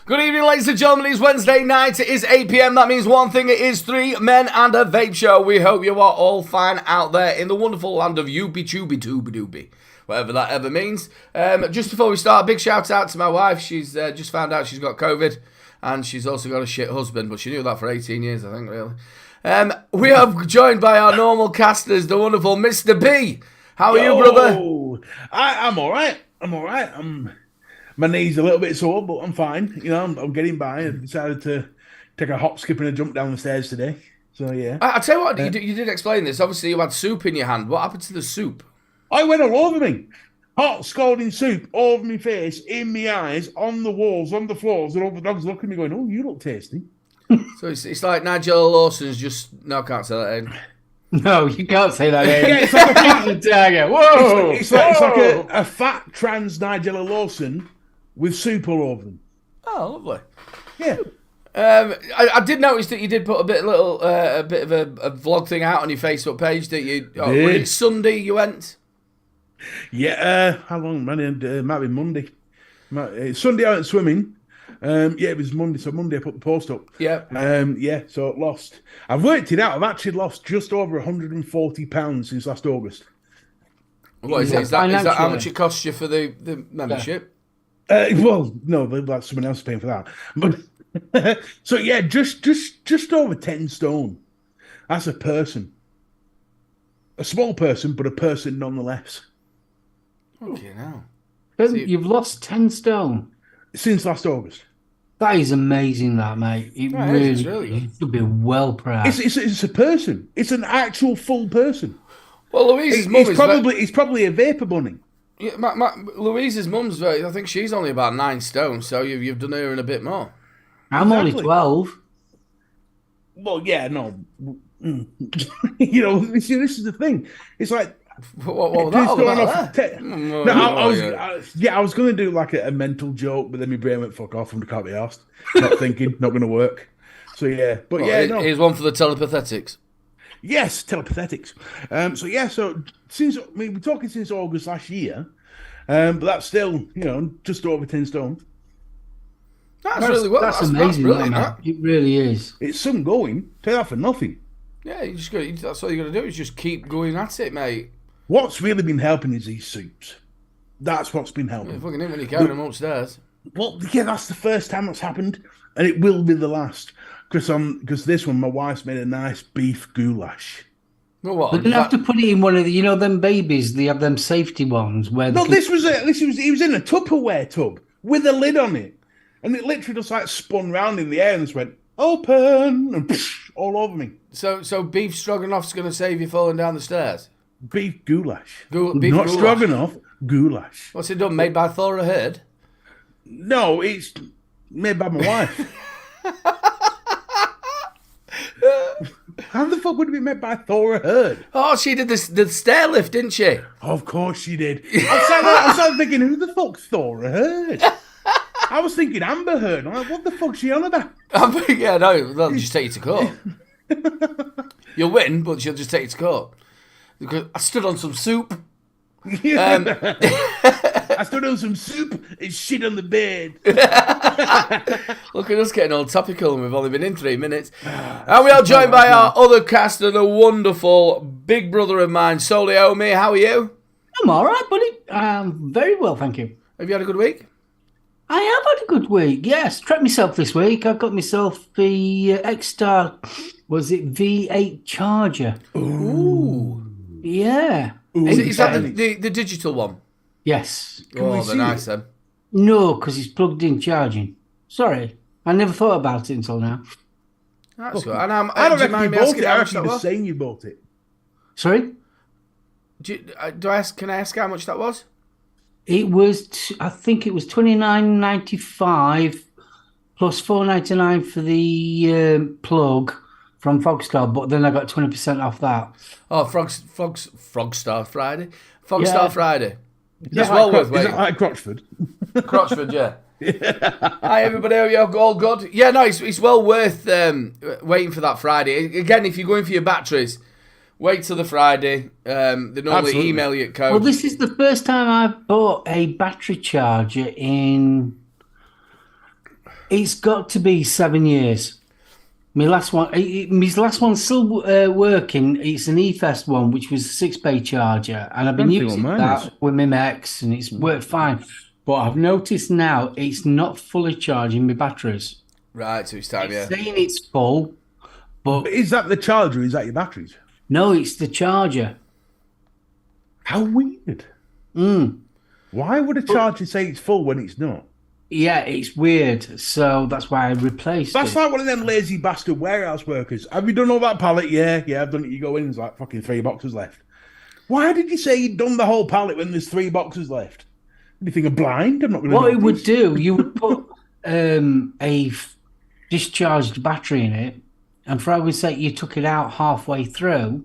Good evening, ladies and gentlemen. It's Wednesday night. It is 8 p.m. That means one thing. It is 3 men and a vape show. We hope you are all fine out there in the wonderful land of Yoopy Chooby Dooby Dooby. Whatever that ever means. Just before we start, a big shout out to my wife. She's just found out she's got COVID. And she's also got a shit husband. But she knew that for 18 years, I think, really. We are joined by our normal casters, the wonderful Mr. B. How are you, brother? I'm all right. My knee's a little bit sore, but I'm fine. You know, I'm getting by. I decided to take a hop, skip, and a jump down the stairs today. So, yeah. I'll tell you what, you did explain this. Obviously, you had soup in your hand. What happened to the soup? I went all over me. Hot, scalding soup all over my face, in my eyes, on the walls, on the floors, and all the dogs looking at me going, oh, you look tasty. So it's like Nigella Lawson's just... No, I can't say that in. No, you can't say that. Yeah, it's like a dagger. Whoa! It's like a fat trans Nigella Lawson with soup all over them. Oh, lovely. Yeah. I did notice that you did put a bit of a vlog thing out on your Facebook page. That you was it Sunday you went? Yeah. How long, man? It might be Monday. Sunday I went swimming. Yeah, it was Monday. So Monday I put the post up. Yeah. Yeah. So lost. I've worked it out. I've actually lost just over £140 since last August. What is it? Is that how much it costs you for the membership? Well, no, like someone else is paying for that. But so yeah, just over 10 stone. That's a person. A small person, but a person nonetheless. Okay, now. You've lost 10 stone Since last August. That is amazing, that, mate. It really you should be well proud. It's a person. It's an actual full person. Well, Louise's mum is he's probably a vapor bunny. Yeah, Louise's mum's I think she's only about 9 stone, so you've done her in a bit more. I'm only 12. Well, yeah, no. You know, this is the thing. It's like what was that all about? I was going to do like a mental joke, but then my brain went fuck off and can't be asked. Not thinking, not going to work. So yeah, but no. Here's one for the telepathetics. Yes, telepathetics. So we're talking since August last year, but that's still just over 10 stone. That's really well. That's amazing, brilliant, that. It really is. It's some going. Take that for nothing. Yeah, that's all you got to do is just keep going at it, mate. What's really been helping is these soups. That's what's been helping. Yeah, fucking him when you carry them upstairs. Well, yeah, that's the first time that's happened, and it will be the last. Because this one, my wife's made a nice beef goulash. Well, what? But you have to put it in one of the, them babies. They have them safety ones where. No, he was in a Tupperware tub with a lid on it, and it literally just like spun round in the air and just went open and all over me. So beef stroganoff's going to save you falling down the stairs. Beef goulash. Beef Not goulash. stroganoff, goulash. What's it done? Made by Thora Hird? No, it's made by my wife. How the fuck would it be made by Thora Hird? Oh, she did the stair lift, didn't she? Of course she did. I was thinking, who the fuck's Thora Hird? I was thinking Amber Heard. I'm like, what the fuck's she on about? Yeah, no, they'll just take you to court. You'll win, but she'll just take you to court. Because I stood on some soup. I stood on some soup and shit on the bed. Look at us getting all topical, and we've only been in 3 minutes. And we are joined by our other caster, the wonderful big brother of mine, Soliomi. How are you? I'm all right, buddy. Very well, thank you. Have you had a good week? I have had a good week, yes. Treated myself this week. I got myself the X-Star, was it V8 charger? Ooh. Yeah. Ooh, is that the digital one? Yes. Oh, they're nice then. No, because it's plugged in charging. Sorry. I never thought about it until now. That's good. And I don't reckon you bought it. I reckon you were saying you bought it. Sorry? Can I ask how much that was? It was, I think it was $29.95 plus $4.99 for the plug from Fogstar, but then I got 20% off that. Oh, Frogstar Friday? Fogstar Friday. It's well worth waiting. Is it like Crotchford? Crotchford, yeah. Hi, everybody. Are you all good? Yeah, no, it's well worth waiting for that Friday. Again, if you're going for your batteries, wait till the Friday. They normally email you a code. Well, this is the first time I've bought a battery charger in It's got to be 7 years. My last one, my last one's still working. It's an eFest one, which was a 6-bay charger, and I've been Don't think what using mine that is. with my Macs, and it's worked fine. But I've noticed now it's not fully charging my batteries. Right, so it's time, yeah. It's saying it's full, but Is that the charger or is that your batteries? no, it's the charger. How weird. Why would a charger say it's full when it's not? Yeah, it's weird. So that's why I replaced That's it. like one of them lazy bastard warehouse workers. Have you done all that pallet? Yeah, I've done it. You go in, there's like fucking 3 boxes left. Why did you say you'd done the whole pallet when there's 3 boxes left? Do you think I'm blind? I'm not going to What it would do, you would put discharged battery in it, and for argument's sake, you took it out halfway through,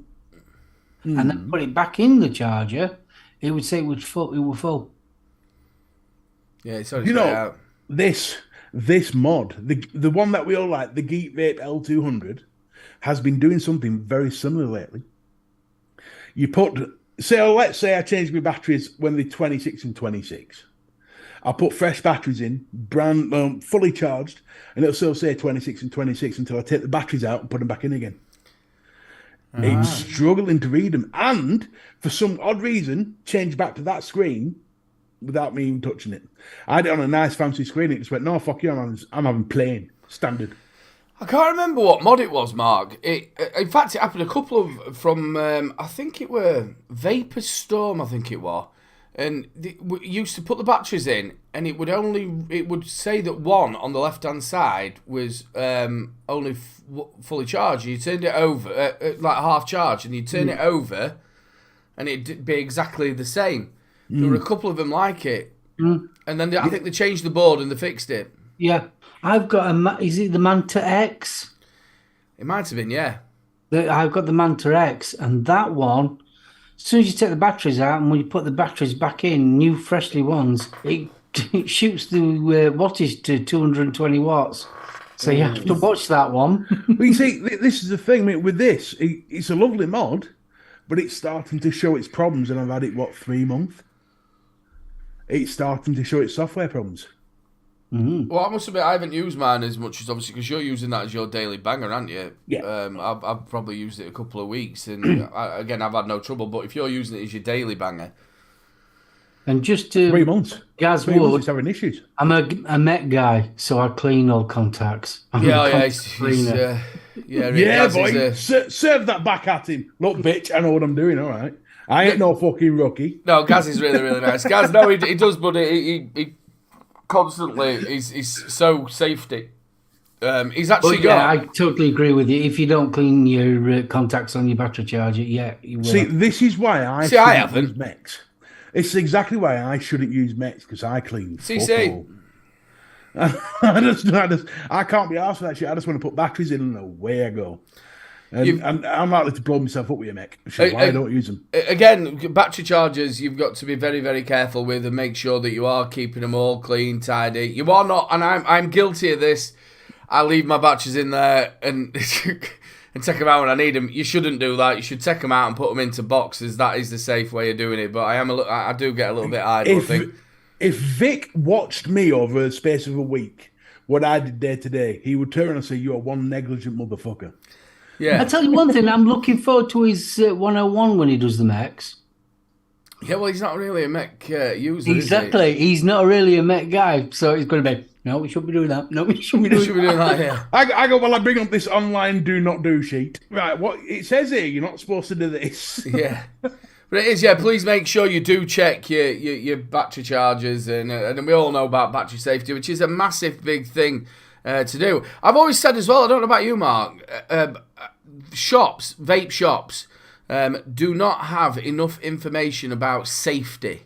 and then put it back in the charger. It would say it was full. It was full. Yeah, it's on its You way know, out. this mod, the one that we all like, the Geek Vape L200, has been doing something very similar lately. You let's say I changed my batteries when they're 26 and 26. I'll put fresh batteries in, fully charged, and it'll still say 26 and 26 until I take the batteries out and put them back in again. It's struggling to read them, and for some odd reason, change back to that screen without me even touching it. I had it on a nice fancy screen. It just went, no, fuck you, I'm having plain standard. I can't remember what mod it was, Mark. In fact, it happened a couple of from. I think it were Vapor Storm. I think it was, and we used to put the batteries in, and it would say that one on the left hand side was only fully charged. You turned it over like half charged, and you turn it over, and it'd be exactly the same. There were a couple of them like it, and then I think they changed the board and they fixed it. Yeah, I've got is it the Manta X? It might have been, yeah. I've got the Manta X, and that one, as soon as you take the batteries out and when you put the batteries back in, new freshly ones, it shoots the wattage to 220 watts. So you have to watch that one. But you see, this is the thing, mate, with this. It's a lovely mod, but it's starting to show its problems, and I've had it, 3 months? It's starting to show its software problems. Well, I must admit, I haven't used mine as much as obviously because you're using that as your daily banger, aren't you? Yeah. I've probably used it a couple of weeks, and again, I've had no trouble. But if you're using it as your daily banger, And just to 3 months. Gaz 3 months, Wood, it's having issues. I'm a Met guy, so I clean all contacts. I'm a yeah, contact he's cleaner. Yeah, Gaz boy, is serve that back at him. Look, bitch, I know what I'm doing, all right. I ain't no fucking rookie. no, Gaz is really, really nice. Gaz, no, he does, but he constantly, he's so safety. He's actually But yeah, I got... totally agree with you. If you don't clean your contacts on your battery charger, you will. See, this is why I haven't. use Mex. It's exactly why I shouldn't use Mex, because I clean See. I can't be arsed for that shit. I just want to put batteries in and away I go. And I'm likely to blow myself up with a Mech. So why I don't use them. Again, battery chargers, you've got to be very, very careful with and make sure that you are keeping them all clean, tidy. You are not, and I'm guilty of this. I leave my batteries in there and and take them out when I need them. You shouldn't do that. You should take them out and put them into boxes. That is the safe way of doing it. But I do get a little bit idle. I think. If Vic watched me over the space of a week, what I did day to day, he would turn and say, "You're one negligent motherfucker." Yeah. I tell you one thing, I'm looking forward to his 101 when he does the Mechs. Yeah, well, he's not really a mech user. Exactly. Is he? He's not really a Mech guy, so he's going to be, no, we shouldn't be doing that. No, we shouldn't be doing that. Yeah. I go, well, I bring up this online do not do sheet. Right, what it says here, you're not supposed to do this. Yeah. But it is, yeah, please make sure you do check your battery chargers. And we all know about battery safety, which is a massive, big thing to do. I've always said as well, I don't know about you, Mark, vape shops, do not have enough information about safety.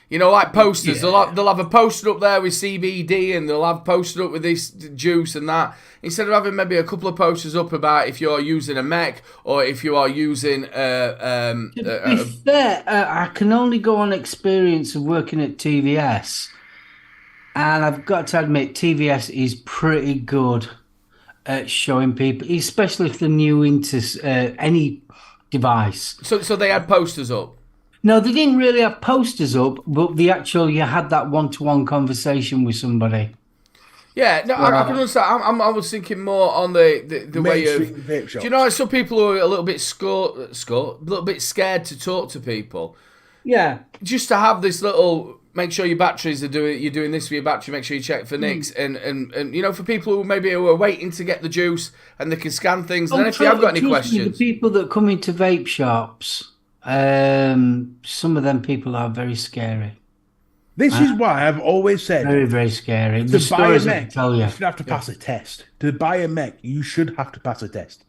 You know, like posters, Yeah. they'll have a poster up there with CBD and they'll have poster up with this juice and that. Instead of having maybe a couple of posters up about if you're using a mech or if you are using To be fair, I can only go on experience of working at TVS. And I've got to admit, TVS is pretty good at showing people, especially if they're new into any device. So they had posters up. No, they didn't really have posters up, but you had that one-to-one conversation with somebody. Yeah, no, I can understand. I was thinking more on the way of. Vape shops. Do you know, some people who are a little bit a little bit scared to talk to people. Yeah. Just to have this little, make sure your batteries are you're doing this for your battery, make sure you check for nicks, and you know, for people who maybe are waiting to get the juice and they can scan things, and then if they have got any questions. The people that come into vape shops, some of them people are very scary. This is why I've always said very, very scary. To The buy a stories I mech, tell you. you should have to pass a test. To buy a mech, you should have to pass a test.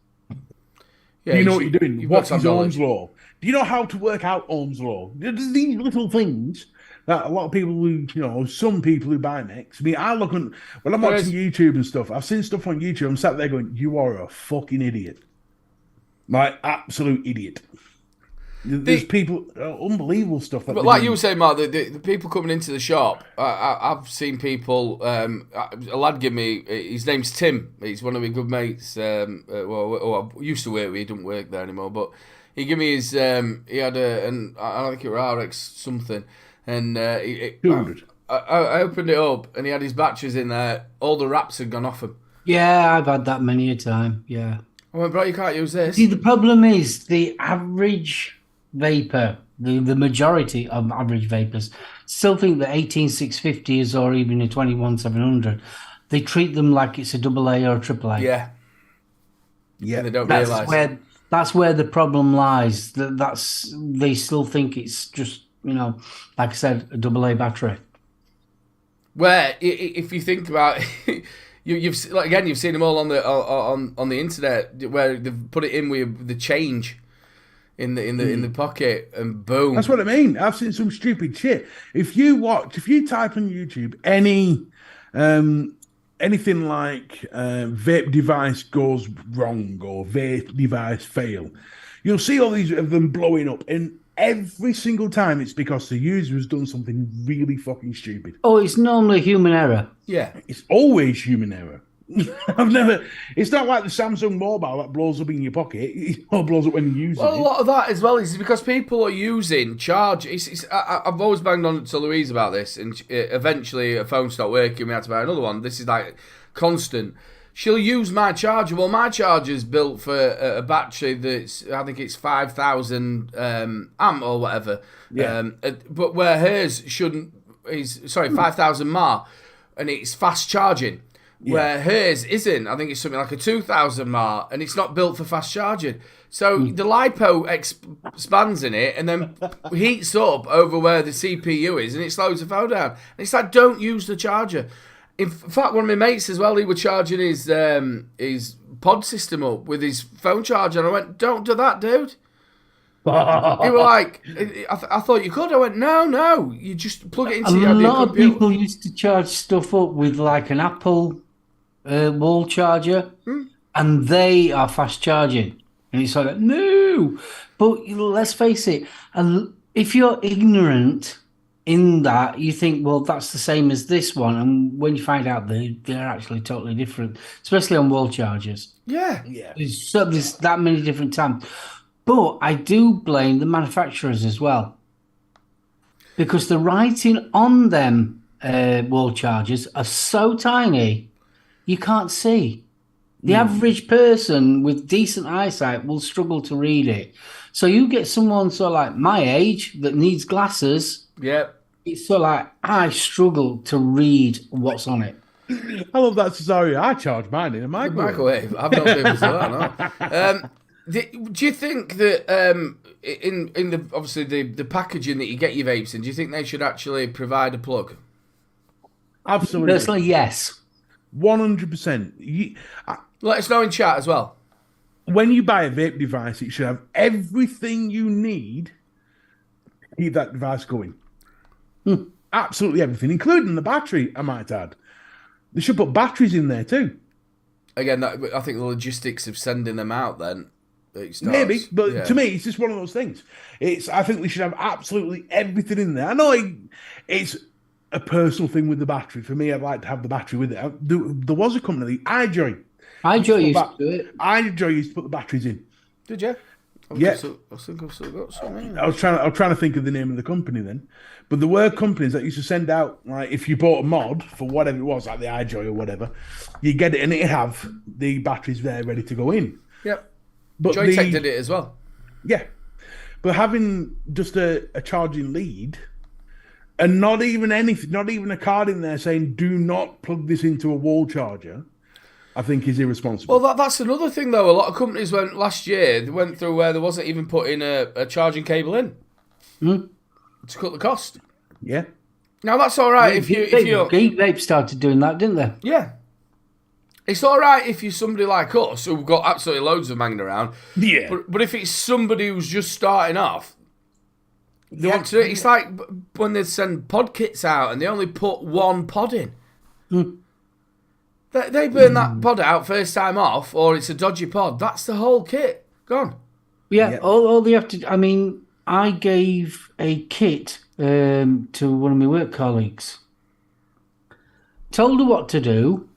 Yeah, Do you know what you're doing? What is knowledge. Ohm's law? Do you know how to work out Ohm's law? There's these little things that a lot of people who, you know, some people who buy mechs. I mean, I look on, when I'm watching YouTube and stuff, I've seen stuff on YouTube, I'm sat there going, you are a fucking idiot. Like, absolute idiot. There's people, unbelievable stuff. That But like you were saying, Mark, the people coming into the shop, I've seen people. A lad give me, his name's Tim. He's one of my good mates. I used to work with. He doesn't work there anymore. But he gave me his. He had I don't think it was RX something, and I opened it up, and he had his batteries in there. All the wraps had gone off him. Yeah, I've had that many a time. Yeah. I went, bro, you can't use this. See, the problem is the average vapor, the majority of average vapors still think that 18650s or even a 21700, they treat them like it's a AA or a AAA. Yeah. Yeah. And they don't realise. That's where the problem lies. They still think it's just, you know, like I said, a AA battery. Where, if you think about it, you've seen them all on the internet where they've put it in with the change in the pocket, and boom. That's what I mean. I've seen some stupid shit. If you type on YouTube anything like vape device goes wrong or vape device fail, you'll see all these of them blowing up, and every single time it's because the user has done something really fucking stupid. Oh, it's normally human error. Yeah. It's always human error. It's not like the Samsung mobile that blows up in your pocket. It all blows up when you use it. Well, a lot of that as well is because people are using charge. I've always banged on to Louise about this, and eventually a phone stopped working. We had to buy another one. This is like constant. She'll use my charger. Well, my charger's built for a battery that's, I think it's 5,000 amp or whatever. Yeah. But where hers is 5,000 mAh, and it's fast charging. Yeah. Where hers isn't. I think it's something like a 2,000 mAh, and it's not built for fast charging. So the LiPo expands in it and then heats up over where the CPU is, and it slows the phone down. And it's like, don't use the charger. In fact, one of my mates as well, he was charging his pod system up with his phone charger, and I went, don't do that, dude. He was like, I thought you could. I went, no, you just plug it into your computer. A lot of people used to charge stuff up with like an Apple wall charger, and they are fast charging. And it's like, no. But let's face it, if you're ignorant in that, you think, well, that's the same as this one. And when you find out they're actually totally different, especially on wall chargers. Yeah. There's that many different types. But I do blame the manufacturers as well, because the writing on them wall chargers are so tiny, you can't see. The average person with decent eyesight will struggle to read it. So you get someone sort of like my age that needs glasses. Yep. It's sort of like, I struggle to read what's on it. I love that scenario. I charge mine in a microwave. I've not been able to that, no. Do you think that in the obviously the packaging that you get your vapes in, do you think they should actually provide a plug? Absolutely. Personally, yes. 100%. Let us know in chat as well. When you buy a vape device, it should have everything you need to keep that device going. Absolutely everything, including the battery, I might add. They should put batteries in there too. Again, I think the logistics of sending them out then. Maybe, but to me, it's just one of those things. I think they should have absolutely everything in there. I know it's a personal thing with the battery. For me, I'd like to have the battery with it. There was a company, iJoy. iJoy used to do it. iJoy used to put the batteries in. Did you? Yeah. I think I've still got some. I was trying to think of the name of the company then, but there were companies that used to send out, like, if you bought a mod for whatever it was, like the iJoy or whatever, you get it and it have the batteries there ready to go in. Yep. But Joytech did it as well. Yeah, but having just a charging lead and not even anything, not even a card in there saying "do not plug this into a wall charger," I think is irresponsible. Well, that's another thing, though. A lot of companies last year. They went through where there wasn't even putting a charging cable in to cut the cost. Yeah. Now that's all right if you Vape started doing that, didn't they? Yeah. It's all right if you're somebody like us who've got absolutely loads of them hanging around. Yeah. But if it's somebody who's just starting off, they want to. It's like when they send pod kits out and they only put one pod in. They burn that pod out first time off, or it's a dodgy pod. That's the whole kit gone. Yeah. All they have to. I mean, I gave a kit to one of my work colleagues. Told her what to do.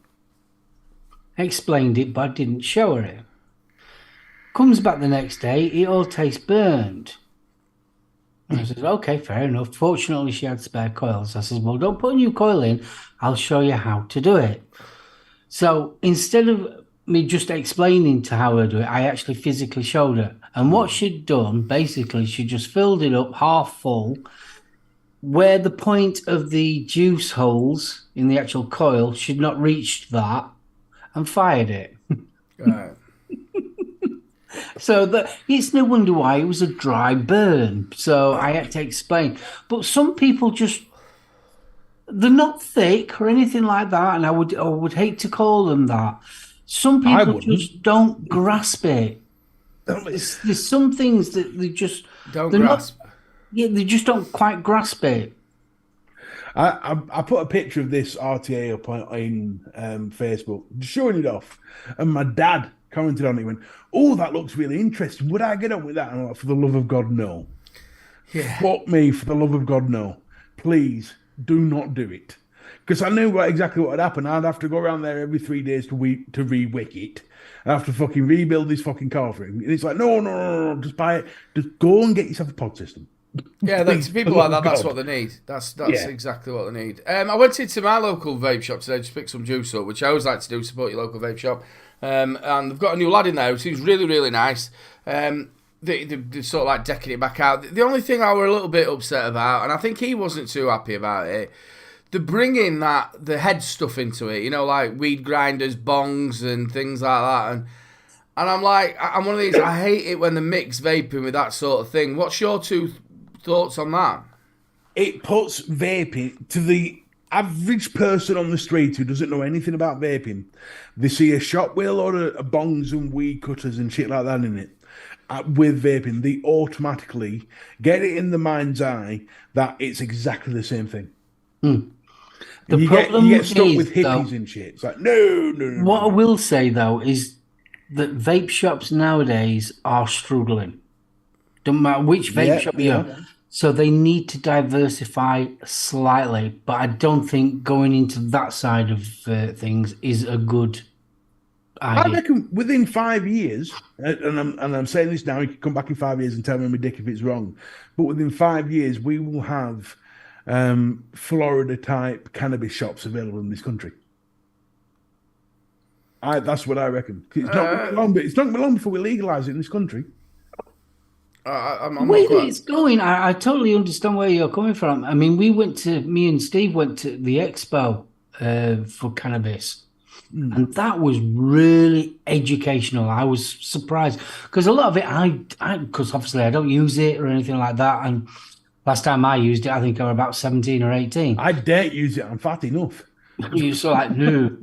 Explained it, but I didn't show her it. Comes back the next day, it all tastes burned. And I said, okay, fair enough. Fortunately, she had spare coils. I said, well, don't put a new coil in. I'll show you how to do it. So instead of me just explaining to how to do it, I actually physically showed her. And what she'd done, basically, she just filled it up half full, where the point of the juice holes in the actual coil should not reach that, and fired it. Right. So it's no wonder why it was a dry burn. So I had to explain. But some people just, they're not thick or anything like that, and I would hate to call them that. Some people just don't grasp it. There's some things that they just don't grasp. They just don't quite grasp it. I put a picture of this RTA up on Facebook, showing it off, and my dad commented on it. He went, "Oh, that looks really interesting. Would I get on with that?" And I'm like, "For the love of God, no. Yeah. Fuck me, for the love of God, no. Please do not do it." Because I knew exactly what would happen. I'd have to go around there every 3 days to re-wick it. I have to fucking rebuild this fucking car for him. And it's like, no, just buy it. Just go and get yourself a pod system. Yeah, that's people like that. That's what they need. That's exactly what they need. I went into my local vape shop today to pick some juice up, which I always like to do. Support your local vape shop, and they've got a new lad in there who seems really, really nice. They're sort of like decking it back out. The only thing I were a little bit upset about, and I think he wasn't too happy about it, they're bringing the head stuff into it. You know, like weed grinders, bongs, and things like that, and I'm like, I'm one of these. I hate it when they mix vaping with that sort of thing. What's your two thoughts on that? It puts vaping to the average person on the street who doesn't know anything about vaping. They see a shop with a lot of bongs and weed cutters and shit like that in it. With vaping, they automatically get it in the mind's eye that it's exactly the same thing. You get stuck with hippies and shit. It's like, no. What I will say, though, is that vape shops nowadays are struggling. Don't matter which vape shop you are. So they need to diversify slightly, but I don't think going into that side of things is a good idea. I reckon within 5 years, and I'm saying this now, you can come back in 5 years and tell me my dick if it's wrong, but within 5 years we will have Florida-type cannabis shops available in this country. That's what I reckon. It's not gonna be long, but it's not gonna be long before we legalise it in this country. The way that it's going, I totally understand where you're coming from. I mean, me and Steve went to the expo for cannabis, and that was really educational. I was surprised because a lot of it, because obviously I don't use it or anything like that. And last time I used it, I think I was about 17 or 18. I dare use it. I'm fat enough. You're so like, no.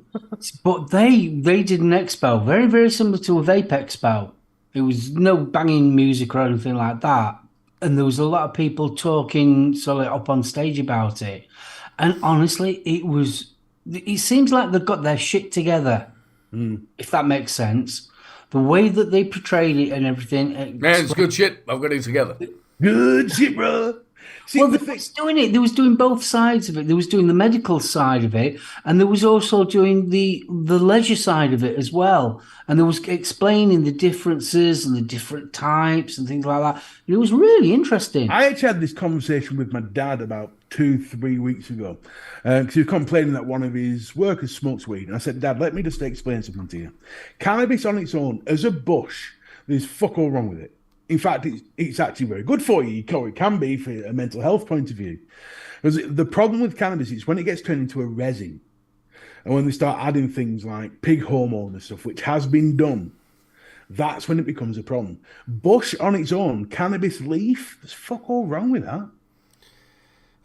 But they did an expo, very, very similar to a vape expo. It was no banging music or anything like that. And there was a lot of people talking sort of up on stage about it. And honestly, it seems like they've got their shit together, if that makes sense. The way that they portrayed it and everything. Man, it's good shit. I've got it together. Good shit, bro. See, Well, the they thing, was doing it. They was doing both sides of it. They was doing the medical side of it, and there was also doing the leisure side of it as well. And there was explaining the differences and the different types and things like that. And it was really interesting. I actually had this conversation with my dad about 2-3 weeks ago because he was complaining that one of his workers smokes weed. And I said, Dad, let me just explain something to you. Cannabis on its own, as a bush, there's fuck all wrong with it. In fact, it's actually very good for you. It can be for a mental health point of view. Because the problem with cannabis is when it gets turned into a resin, and when they start adding things like pig hormone and stuff, which has been done, that's when it becomes a problem. Bush on its own, cannabis leaf, there's fuck all wrong with that.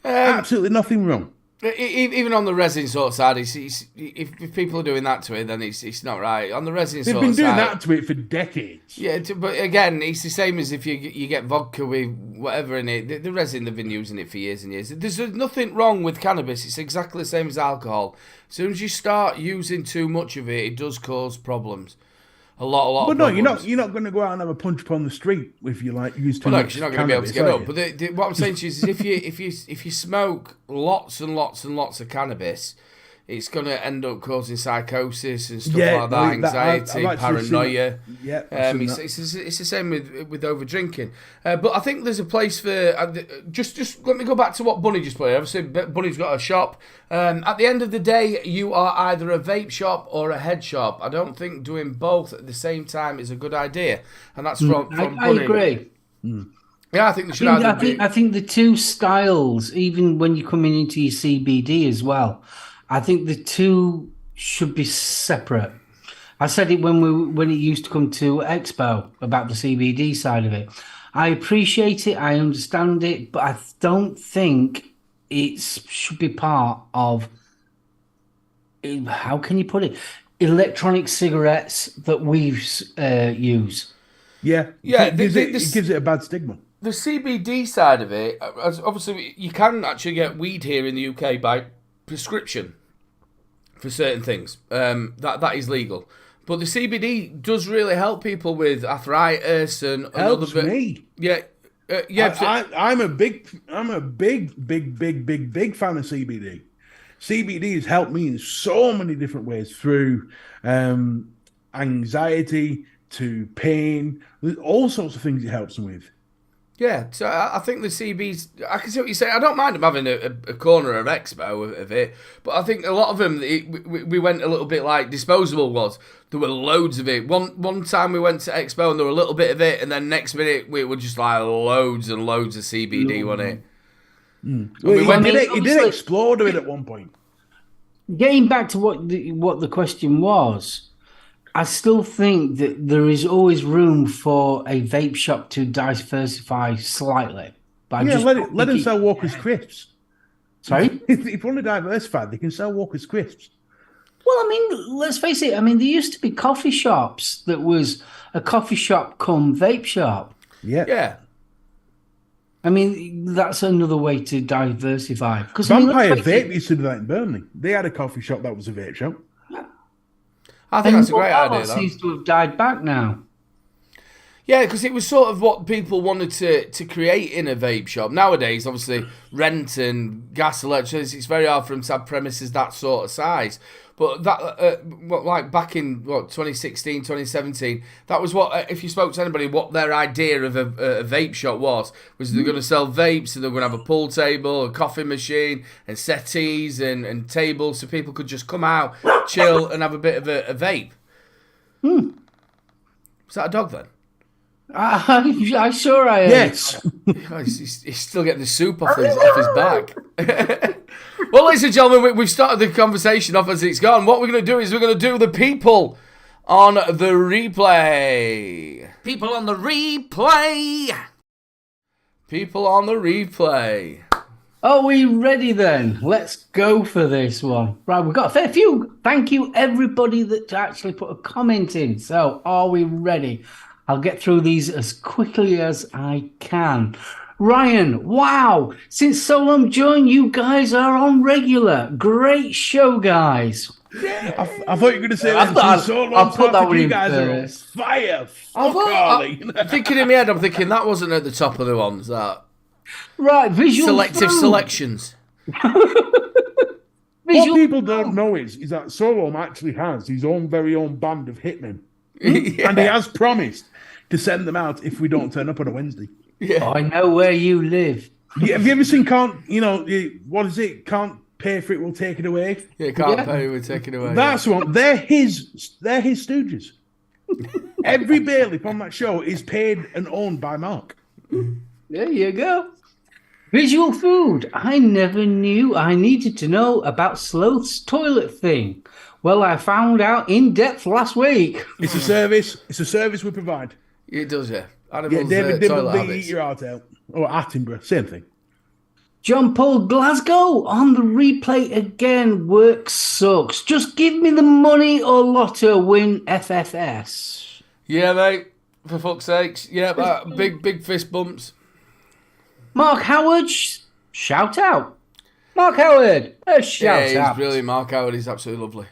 Absolutely nothing wrong. Even on the resin sort of side, if people are doing that to it, then it's not right. On the resin They've sort been of doing side, that to it for decades. yeah, but again, it's the same as if you get vodka with whatever in it. The resin, they've been using it for years and years. There's nothing wrong with cannabis. It's exactly the same as alcohol. As soon as you start using too much of it, it does cause problems. A lot. But of no, problems. you're not going to go out and have a punch upon the street if you like use too Well, no, much. 'cause you're not going to be able to get cannabis, up. But what I'm saying to you is, if you smoke lots and lots and lots of cannabis, it's going to end up causing psychosis and stuff like that, anxiety, paranoia. It's the same with over drinking. But I think there's a place for just let me go back to what Bunny just put here. Obviously, Bunny's got a shop. At the end of the day, you are either a vape shop or a head shop. I don't think doing both at the same time is a good idea, and that's from Bunny. I agree. Yeah, I think they should. I think the two styles, even when you're coming into your CBD as well, I think the two should be separate. I said it when it used to come to Expo about the CBD side of it. I appreciate it, I understand it, but I don't think it should be part of, how can you put it, electronic cigarettes that we use. Yeah. It gives it a bad stigma. The CBD side of it, obviously, you can actually get weed here in the UK by prescription for certain things. That is legal. But the CBD does really help people with arthritis and Helps me. Yeah. I'm a big fan of CBD. CBD has helped me in so many different ways, through anxiety to pain. There's all sorts of things it helps me with. Yeah, so I think the CBs, I can see what you're saying. I don't mind them having a corner of Expo of it, but I think a lot of them, we went a little bit like disposable was. There were loads of it. One time we went to Expo and there were a little bit of it, and then next minute we were just like loads and loads of CBD on it. Well, it did explode a bit at one point. Getting back to what the question was, I still think that there is always room for a vape shop to diversify slightly. But let them sell Walker's crisps. Sorry? If you want to diversify, they can sell Walker's crisps. Well, I mean, let's face it. I mean, there used to be coffee shops that was a coffee shop come vape shop. Yeah. I mean, that's another way to diversify. Because Vampire Vape used to do that in Burnley. They had a coffee shop that was a vape shop. I think that's a great idea. That seems to have died back now. Yeah, because it was sort of what people wanted to create in a vape shop. Nowadays, obviously, rent and gas, electricity, it's very hard for them to have premises that sort of size. But that, like back in 2016, 2017, that was what, if you spoke to anybody, what their idea of a vape shop was they're going to sell vapes and they're going to have a pool table, a coffee machine, and settees and tables, so people could just come out, chill, and have a bit of a vape. Was that a dog then? I sure I am. Yes. He's still getting the soup off his back. Well, ladies and gentlemen, we've started the conversation off as it's gone. What we're going to do is we're going to do the people on the replay. People on the replay. People on the replay. Are we ready then? Let's go for this one. Right, we've got a fair few. Thank you, everybody that actually put a comment in. So, are we ready? I'll get through these as quickly as I can. Ryan, wow. Since so long joined, you guys are on regular. Great show, guys. I thought you were going to say that. I'll put that one in. You guys are on fire. I'm thinking in my head, I'm thinking that wasn't at the top of the ones, that. Right, visual Selective food. selections. What people don't know is that Solom actually has his own very own band of hitmen. Yeah. And he has promised to send them out if we don't turn up on a Wednesday. Yeah. I know where you live. Yeah, have you ever seen what is it? Can't pay for it, we'll take it away. Yeah, can't Yeah. pay, we're taking away. That's one. They're his stooges. Every bailiff on that show is paid and owned by Mark. There you go. Visual food. I never knew I needed to know about Sloth's toilet thing. Well, I found out in depth last week. It's a service. It's a service we provide. It does, yeah. Yeah, Animals, David toilet Dimbleby, eat habits. your heart out. Or Attenborough, same thing. John Paul Glasgow on the replay again. Work sucks. Just give me the money or lotto win FFS. Yeah, mate. For fuck's sakes. Yeah, big fist bumps. Mark Howard, shout out. Mark Howard, a shout Yeah, out. he's brilliant. Mark Howard, he's absolutely lovely.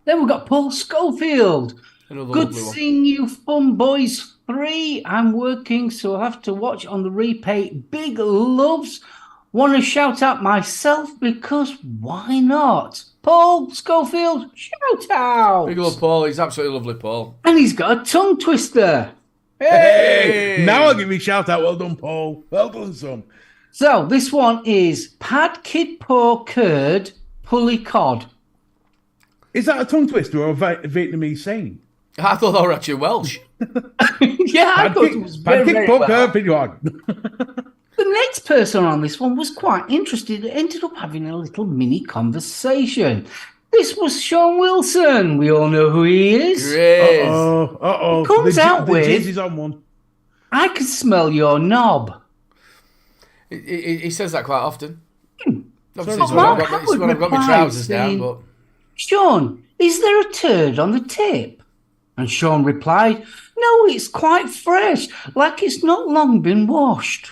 Then we've got Paul Schofield. Another Good lovely one. seeing you, Fun Boys 3. I'm working, so I'll have to watch on the replay. Big loves. Want to shout out myself because why not? Paul Schofield, shout out. Big love, Paul. He's absolutely lovely, Paul. And he's got a tongue twister. Hey! Now I'll give you a shout out. Well done, Paul. Well done, son. So this one is Pad Kid Poor Curd Pulley Cod. Is that a tongue twister or a Vietnamese saying? I thought they were actually Welsh. Yeah, I thought it was very, very well. The next person on this one was quite interested. It ended up having a little mini conversation. This was Sean Wilson. We all know who he is. Great. Uh-oh. He comes out the with- jizz is on one. I can smell your knob. He says that quite often. Obviously, Sorry, it's Mark when I've got my Howard trousers down, saying- but... Sean, is there a turd on the tip? And Sean replied, no, it's quite fresh, like it's not long been washed.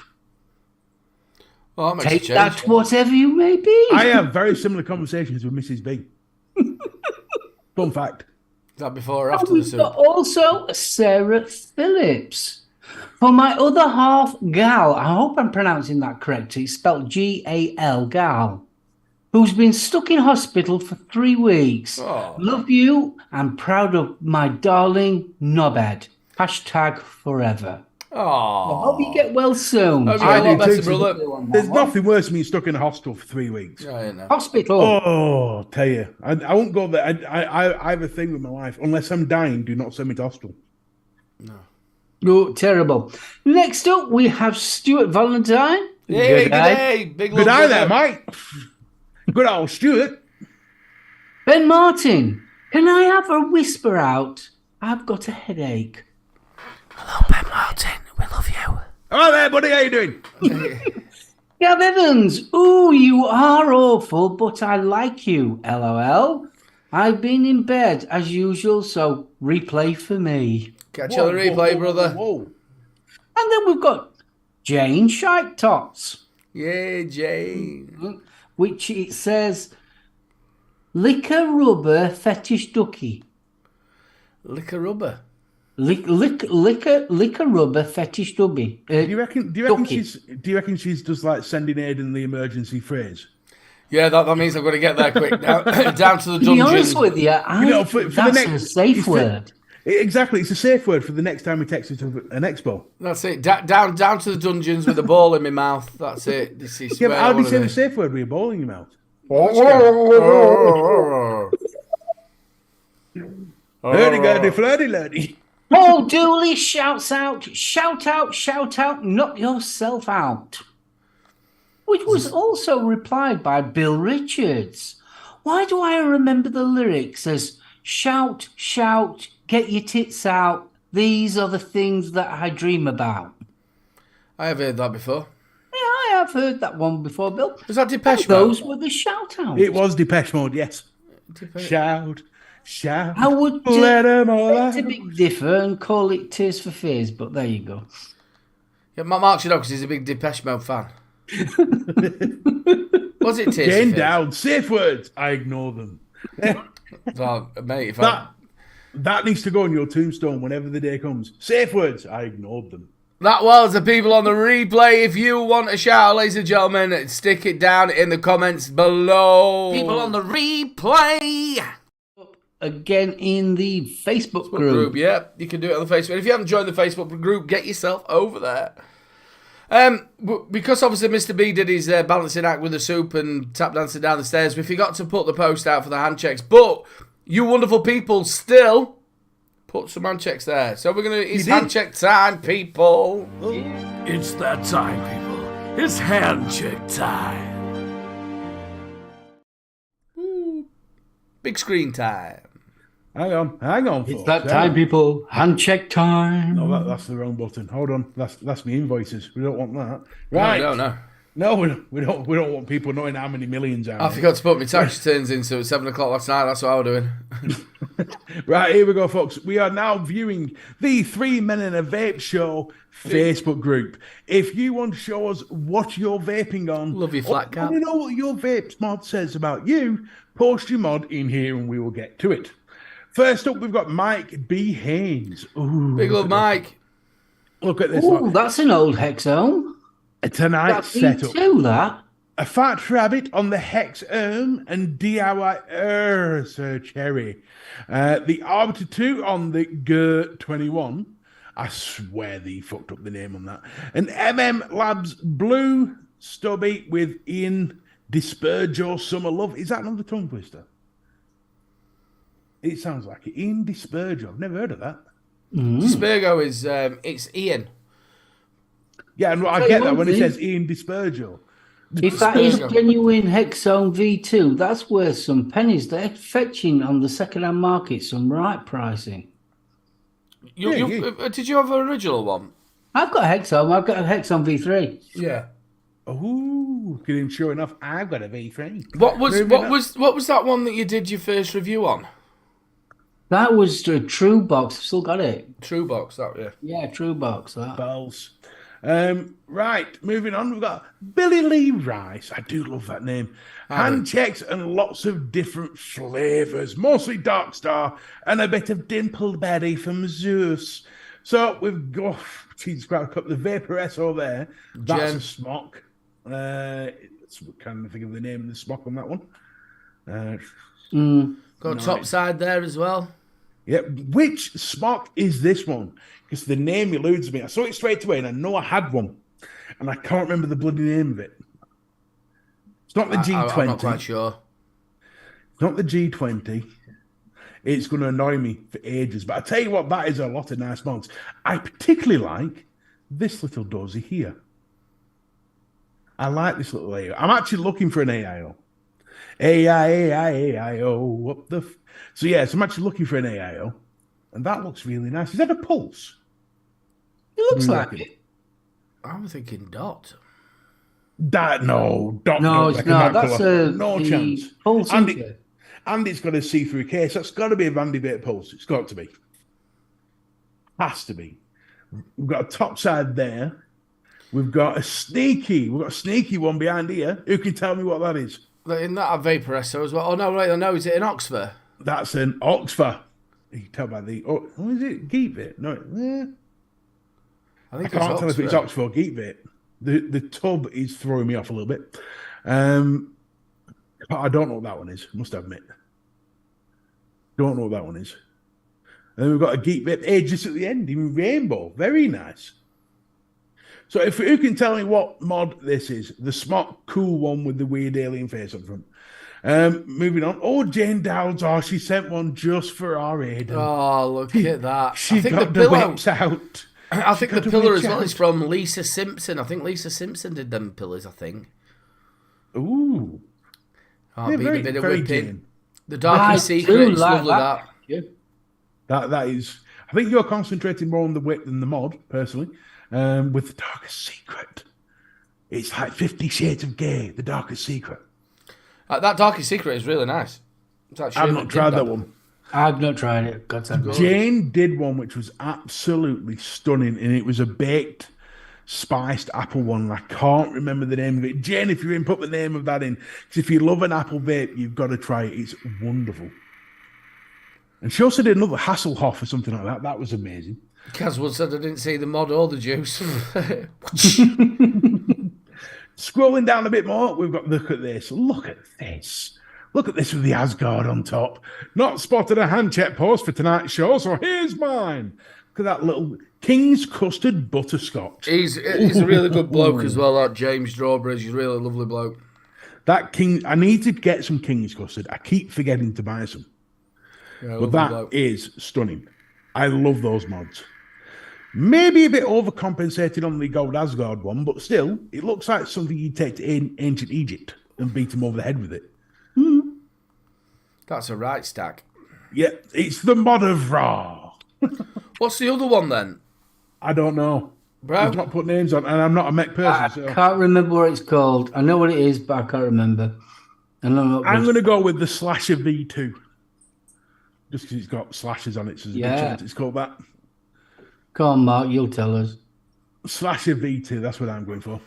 Well, that makes Take a change. that whatever you may be. I have very similar conversations with Mrs. B. Fun fact. Is that before or And after the we've got soup? also Sarah Phillips. For my other half, Gal, I hope I'm pronouncing that correctly, it's spelled G-A-L, Gal, who's been stuck in hospital for 3 weeks. Oh. Love you and proud of my darling knobhead. Hashtag forever. I Oh. hope you get well soon. Hope you I get a lot do better, too. brother. There's nothing worse than being stuck in a hospital for 3 weeks. I know. Hospital. Oh, tell you, I won't go there. I have a thing with my life. Unless I'm dying, do not send me to hospital. Oh, terrible. Next up, we have Stuart Valentine. Hey, Good good eye. day. Big love, Good eye there, brother. mate. Good old Stuart. Ben Martin, can I have a whisper out? I've got a headache. Hello, Ben Martin. We love you. Hello there, buddy. How you doing? Gav Evans, ooh, you are awful, but I like you. LOL. I've been in bed as usual, so replay for me. Catch you on the replay, brother. Whoa. And then we've got Jane Shite Tots, Yeah, Jane. which it says liquor rubber fetish ducky. Liquor rubber. Liquor rubber fetish dubby. Do you reckon Ducky. she's just like sending Aiden the emergency phrase? Yeah, that means I've got to get there quick. Down to the To be dungeon. honest with you, For the that's next, a safe it's for- word. Exactly, it's a safe word for the next time we text it to an expo. That's it. Down to the dungeons with a ball in my mouth. That's it. This is Yeah, where but how I do you wanna say be. the safe word with your ball in your mouth? Hurdy-gurdy, flirty-lurdy. Paul Dooley shouts out, shout out, knock yourself out. Which was also replied by Bill Richards. Why do I remember the lyrics as shout, shout, get your tits out, these are the things that I dream about? I have heard that before. Yeah, I have heard that one before, Bill. Was that Depeche And those Mode? were the shout outs. It was Depeche Mode, yes. Depeche- Shout, shout, I would let 'em all take a out. big differ and call it Tears for Fears, but there you go. Yeah, Mark should know because he's a big Depeche Mode fan. Was it Tears Jane for Fears? down, safe words, I ignore them. Well, mate, if I... That needs to go on your tombstone whenever the day comes. Safe words, I ignored them. That was the people on the replay. If you want a shout, ladies and gentlemen, stick it down in the comments below. People on the replay. Again in the Facebook group. Yeah, you can do it on the Facebook. If you haven't joined the Facebook group, get yourself over there. Because obviously Mr. B did his balancing act with the soup and tap dancing down the stairs, we forgot to put the post out for the hand checks. But you wonderful people still put some hand checks there. So we're gonna. It's hand check time, people. It's that time, people. It's hand check time. Big screen time. Hang on. It's folks. that time, people. Hand check time. No, that's the wrong button. Hold on. That's me invoices. We don't want that. Right. No. We don't want people knowing how many millions are. I forgot to put my tax returns in, so it's 7 o'clock last night. That's what I was doing. Right, here we go, folks. We are now viewing the 3 Men in a Vape Show Facebook group. If you want to show us what you're vaping on, Love you, flat cap. You know what your vape mod says about you, post your mod in here and we will get to it. First up, we've got Mike B. Haynes. Ooh, Big love, Mike. Look at this. Oh, that's an old Hexome. It's a nice setup. That. A fat rabbit on the Hex and DIY Sir Cherry. The Arbiter 2 on the GR21. I swear they fucked up the name on that. And Labs Blue Stubby with Ian Disperjo Summer Love. Is that another tongue twister? It sounds like it. Ian Disperjo. I've never heard of that. Dispergo is it's Ian. Yeah, and I get that when it says Ian Disperjo. If that is genuine Hexome V2, that's worth some pennies. They're fetching on the second-hand market some right pricing. Did you have an original one? I've got a Hexome. I've got a Hexome V3. Yeah. Oh, getting sure enough. I've got a V3. What was that one that you did your first review on? That was a True Box. I've still got it. True Box, that yeah. Yeah, True Box. That. Bells. Right, moving on. We've got Billy Lee Rice. I do love that name. Hand checks and lots of different flavours, mostly Dark Star and a bit of Dimpled Betty from Zeus. So we've got, Jesus Christ, the Vapor SO there. That's Jen. a smock. It's kind of think of the name of the smock on that one. Got top side there as well. Yeah, which smock is this one? Because the name eludes me. I saw it straight away and I know I had one. And I can't remember the bloody name of it. It's not the G20. I'm not quite sure. It's not the G20. It's going to annoy me for ages. But I tell you what, that is a lot of nice mods. I particularly like this little dozy here. I like this little AIO. I'm actually looking for an AIO. AIO. Up the... So yes, I'm actually looking for an AIO. And that looks really nice. Is that a pulse? It looks like it. I'm thinking dot. Dot, no. No, it's not. That's no chance. Pulse, and it's got a see-through case. That's got to be a Vandy Bait Pulse. It's got to be. Has to be. We've got a top side there. We've got a sneaky one behind here. Who can tell me what that is? Isn't that a Vapor SO as well? Oh, no, right, no, is it an Oxford? That's an Oxford. You can tell by the... Oh, is it? Geek It? No, I think I can't tell if it's Oxford or Geek It. The tub is throwing me off a little bit. I don't know what that one is, must admit. Don't know what that one is. And then we've got a Geek Vape Aegis at the end in rainbow. Very nice. So if who can tell me what mod this is? The smart, cool one with the weird alien face up front. Moving on. Oh, Jane Dowds. Oh, she sent one just for our Aiden. Oh, look at that. She I think got the the pillow, whips out. I think the pillar as well out. is from Lisa Simpson. I think Lisa Simpson did them pillars, I think. Ooh. Oh, Yeah, being a bit of very whipping. Jane. The Darkest Secret is lovely, that. Yeah. That is... I think you're concentrating more on the whip than the mod, personally. With the Darkest Secret. It's like 50 Shades of Gay, the Darkest Secret. That Darkest Secret is really nice. I've not tried that one. I've not tried it. God's sake. Jane did one which was absolutely stunning, and it was a baked, spiced apple one. I can't remember the name of it. Jane, if you're in, put the name of that in. Because if you love an apple vape, you've got to try it. It's wonderful. And she also did another Hasselhoff or something like that. That was amazing. Caswell said I didn't see the mod or the juice. Scrolling down a bit more, we've got, look at this. Look at this. Look at this with the Asgard on top. Not spotted a hand check post for tonight's show, so here's mine. Look at that little King's Custard Butterscotch. He's a really good bloke as well, that James Drawbridge. He's a really lovely bloke. That King, I need to get some King's Custard. I keep forgetting to buy some. Yeah, But that is stunning. I love those mods. Maybe a bit overcompensated on the Gold Asgard one, but still, it looks like something you'd take to ancient Egypt and beat them over the head with it. That's a right stack. Yeah, it's the mod of Ra. What's the other one then? I don't know. Bro? I've not put names on, and I'm not a mech person. I can't remember what it's called. I know what it is, but I can't remember. I'm going to go with the Slasher V2. Just because it's got slashes on it, so there's a good chance it's called that. Come on, Mark, you'll tell us. Slasher V2, that's what I'm going for.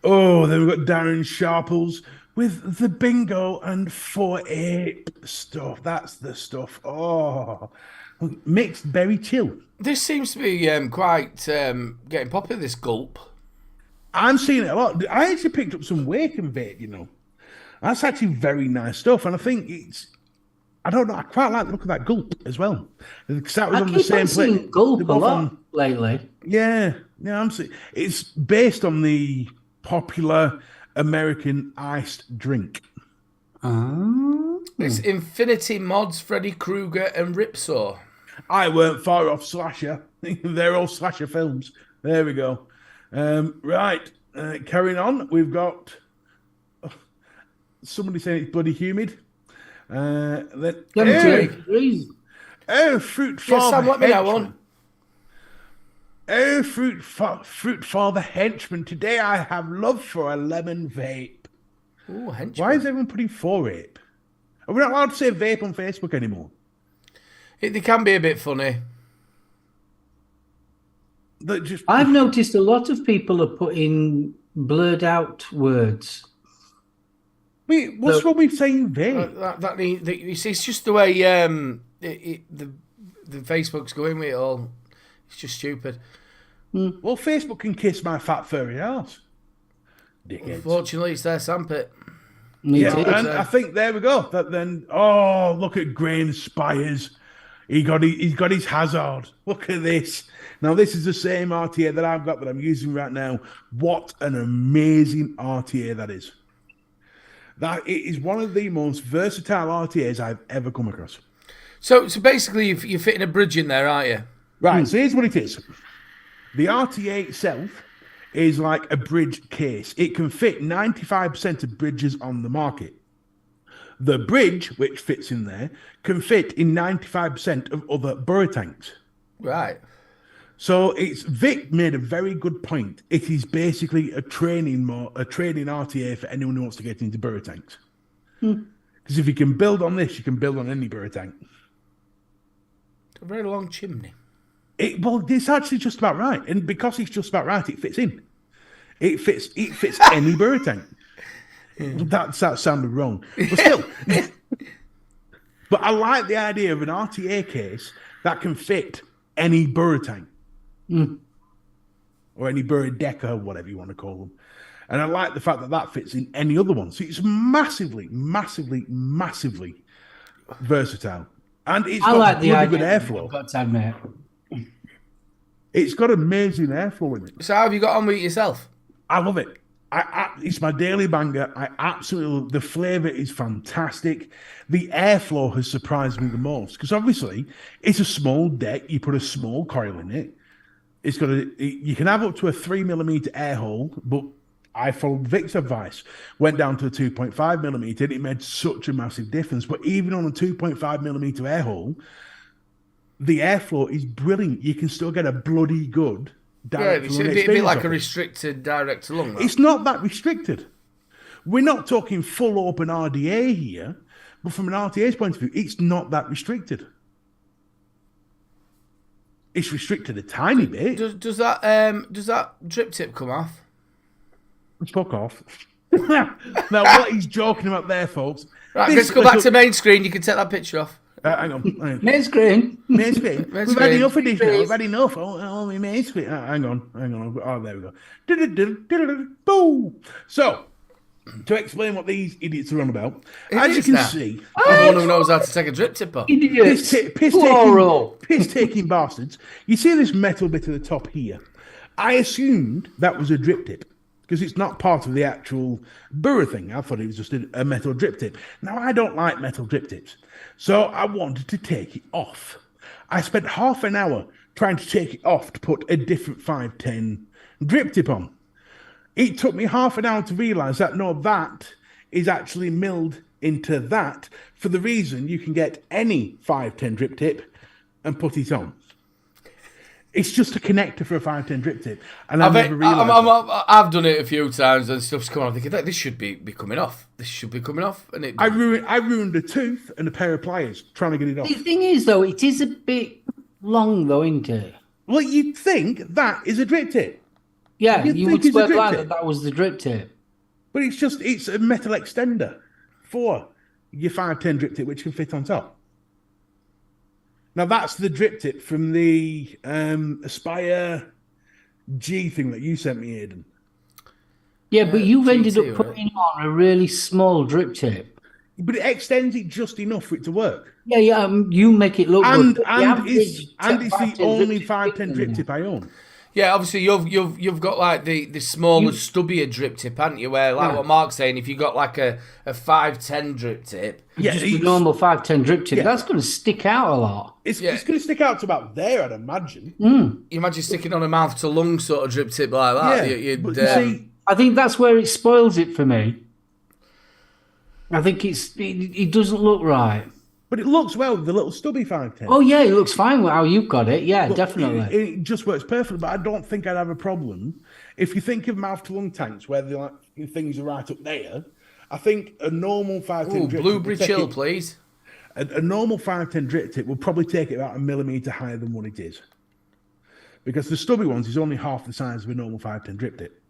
Oh, then we've got Darren Sharples with the bingo and 4-8 stuff. That's the stuff. Oh, mixed berry chill. This seems to be quite getting popular, this gulp. I'm seeing it a lot. I actually picked up some Wake and Vape, you know. That's actually very nice stuff. And I think I don't know, I quite like the look of that gulp as well. Because that was on the same plate. Gulp a lot lately. Yeah, I'm seeing. It's based on the popular American iced drink. It's Infinity Mods, Freddy Krueger and Ripsaw. I weren't far off Slasher. They're all Slasher films. There we go. Right, carrying on. We've got somebody saying it's bloody humid. Fruit Sam, let me know one. Oh, fruit father henchman. Today I have love for a lemon vape. Ooh, henchman. Why is everyone putting 4-vape? Are we not allowed to say vape on Facebook anymore? They can be a bit funny. I've noticed a lot of people are putting blurred out words. Wait, what's wrong with saying vape? You see, it's just the way the Facebook's going with it all. It's just stupid. Well, Facebook can kiss my fat furry ass. Dickheads. Unfortunately, it's their sandpit. And I think there we go. That then, oh, look at Graham Spires. He's got his Hazard. Look at this. Now, this is the same RTA that I've got that I'm using right now. What an amazing RTA that is. That it is one of the most versatile RTAs I've ever come across. So basically, you're fitting a bridge in there, aren't you? Right, so here's what it is. The RTA itself is like a bridge case. It can fit 95% of bridges on the market. The bridge, which fits in there, can fit in 95% of other burrow tanks. Right. So Vic made a very good point. It is basically a training RTA for anyone who wants to get into burrow tanks. Because if you can build on this, you can build on any burrow tank. A very long chimney. It's actually just about right, and because it's just about right, it fits in. It fits any burrow tank. That sounded wrong, but still. But I like the idea of an RTA case that can fit any burrow tank, or any burrow deck, or whatever you want to call them. And I like the fact that fits in any other one. So it's massively, massively, massively versatile, and it's got really good airflow. I've got to admit. It's got amazing airflow in it. So how have you got on with it yourself? I love it. It's my daily banger. I absolutely love the flavour is fantastic. The airflow has surprised me the most because obviously it's a small deck. You put a small coil in it. You can have up to a 3mm air hole, but I followed Vic's advice. Went down to a 2.5mm and it made such a massive difference. But even on a 2.5mm air hole, the airflow is brilliant. You can still get a bloody good direct to lung experience. It'd be like a restricted direct to lung. It's not that restricted. We're not talking full open RDA here, but from an RTA's point of view, it's not that restricted. It's restricted a tiny bit. Does that drip tip come off? Fuck off. Now, what he's joking about there, folks. Right, let's go back to main screen. You can take that picture off. Hang on. Main screen. Main screen. Main We've had screen. enough of this now. We've had enough. Only main screen. Hang on. Oh, there we go. Boom. So, to explain what these idiots are on about, as you can see, I'm the one who knows how to take a drip tipper. Idiots. Plural. piss-taking bastards. You see this metal bit at the top here? I assumed that was a drip tip because it's not part of the actual burr thing. I thought it was just a metal drip tip. Now, I don't like metal drip tips, so I wanted to take it off. I spent half an hour trying to take it off to put a different 510 drip tip on. It took me half an hour to realise that, no, that is actually milled into that for the reason you can get any 510 drip tip and put it on. It's just a connector for a 510 drip tip. And I've never realised I've done it a few times and stuff's come on. I'm thinking, this should be coming off. This should be coming off. And I ruined a tooth and a pair of pliers trying to get it off. The thing is, though, it is a bit long, though, isn't it? Well, you'd think that is a drip tip. Yeah, You'd you think would it's a swear drip blind tip. that was the drip tip. But it's a metal extender for your 510 drip tip, which can fit on top. Now, that's the drip tip from the Aspire G thing that you sent me, Aidan. Yeah, but you've ended GT, up putting on a really small drip tip. But it extends it just enough for it to work. Yeah, you make it look And good. it's the 510 only drip tip 510 drip in tip I own. Yeah, obviously you've got like the smaller, stubbier drip tip, haven't you? Where like what Mark's saying, if you got like a 510 drip tip, Yeah, just a normal 510 drip tip, Yeah. that's going to stick out a lot. it's going to stick out to about there, I'd imagine. you imagine sticking on a mouth to lung sort of drip tip like that. Yeah, You'd, but you see, I think that's where it spoils it for me. I think it doesn't look right. but it looks well with the little stubby 510. Oh yeah, it looks fine with how you've got it. Yeah, Look, definitely. It just works perfectly, but I don't think I'd have a problem. If you think of mouth to lung tanks where things are right up there, I think a normal 510 Ooh, drip blueberry tip will chill, take it- please. A normal 510 drip tip will probably take it about a millimetre higher than what it is. Because the stubby ones is only half the size of a normal 510 drip tip.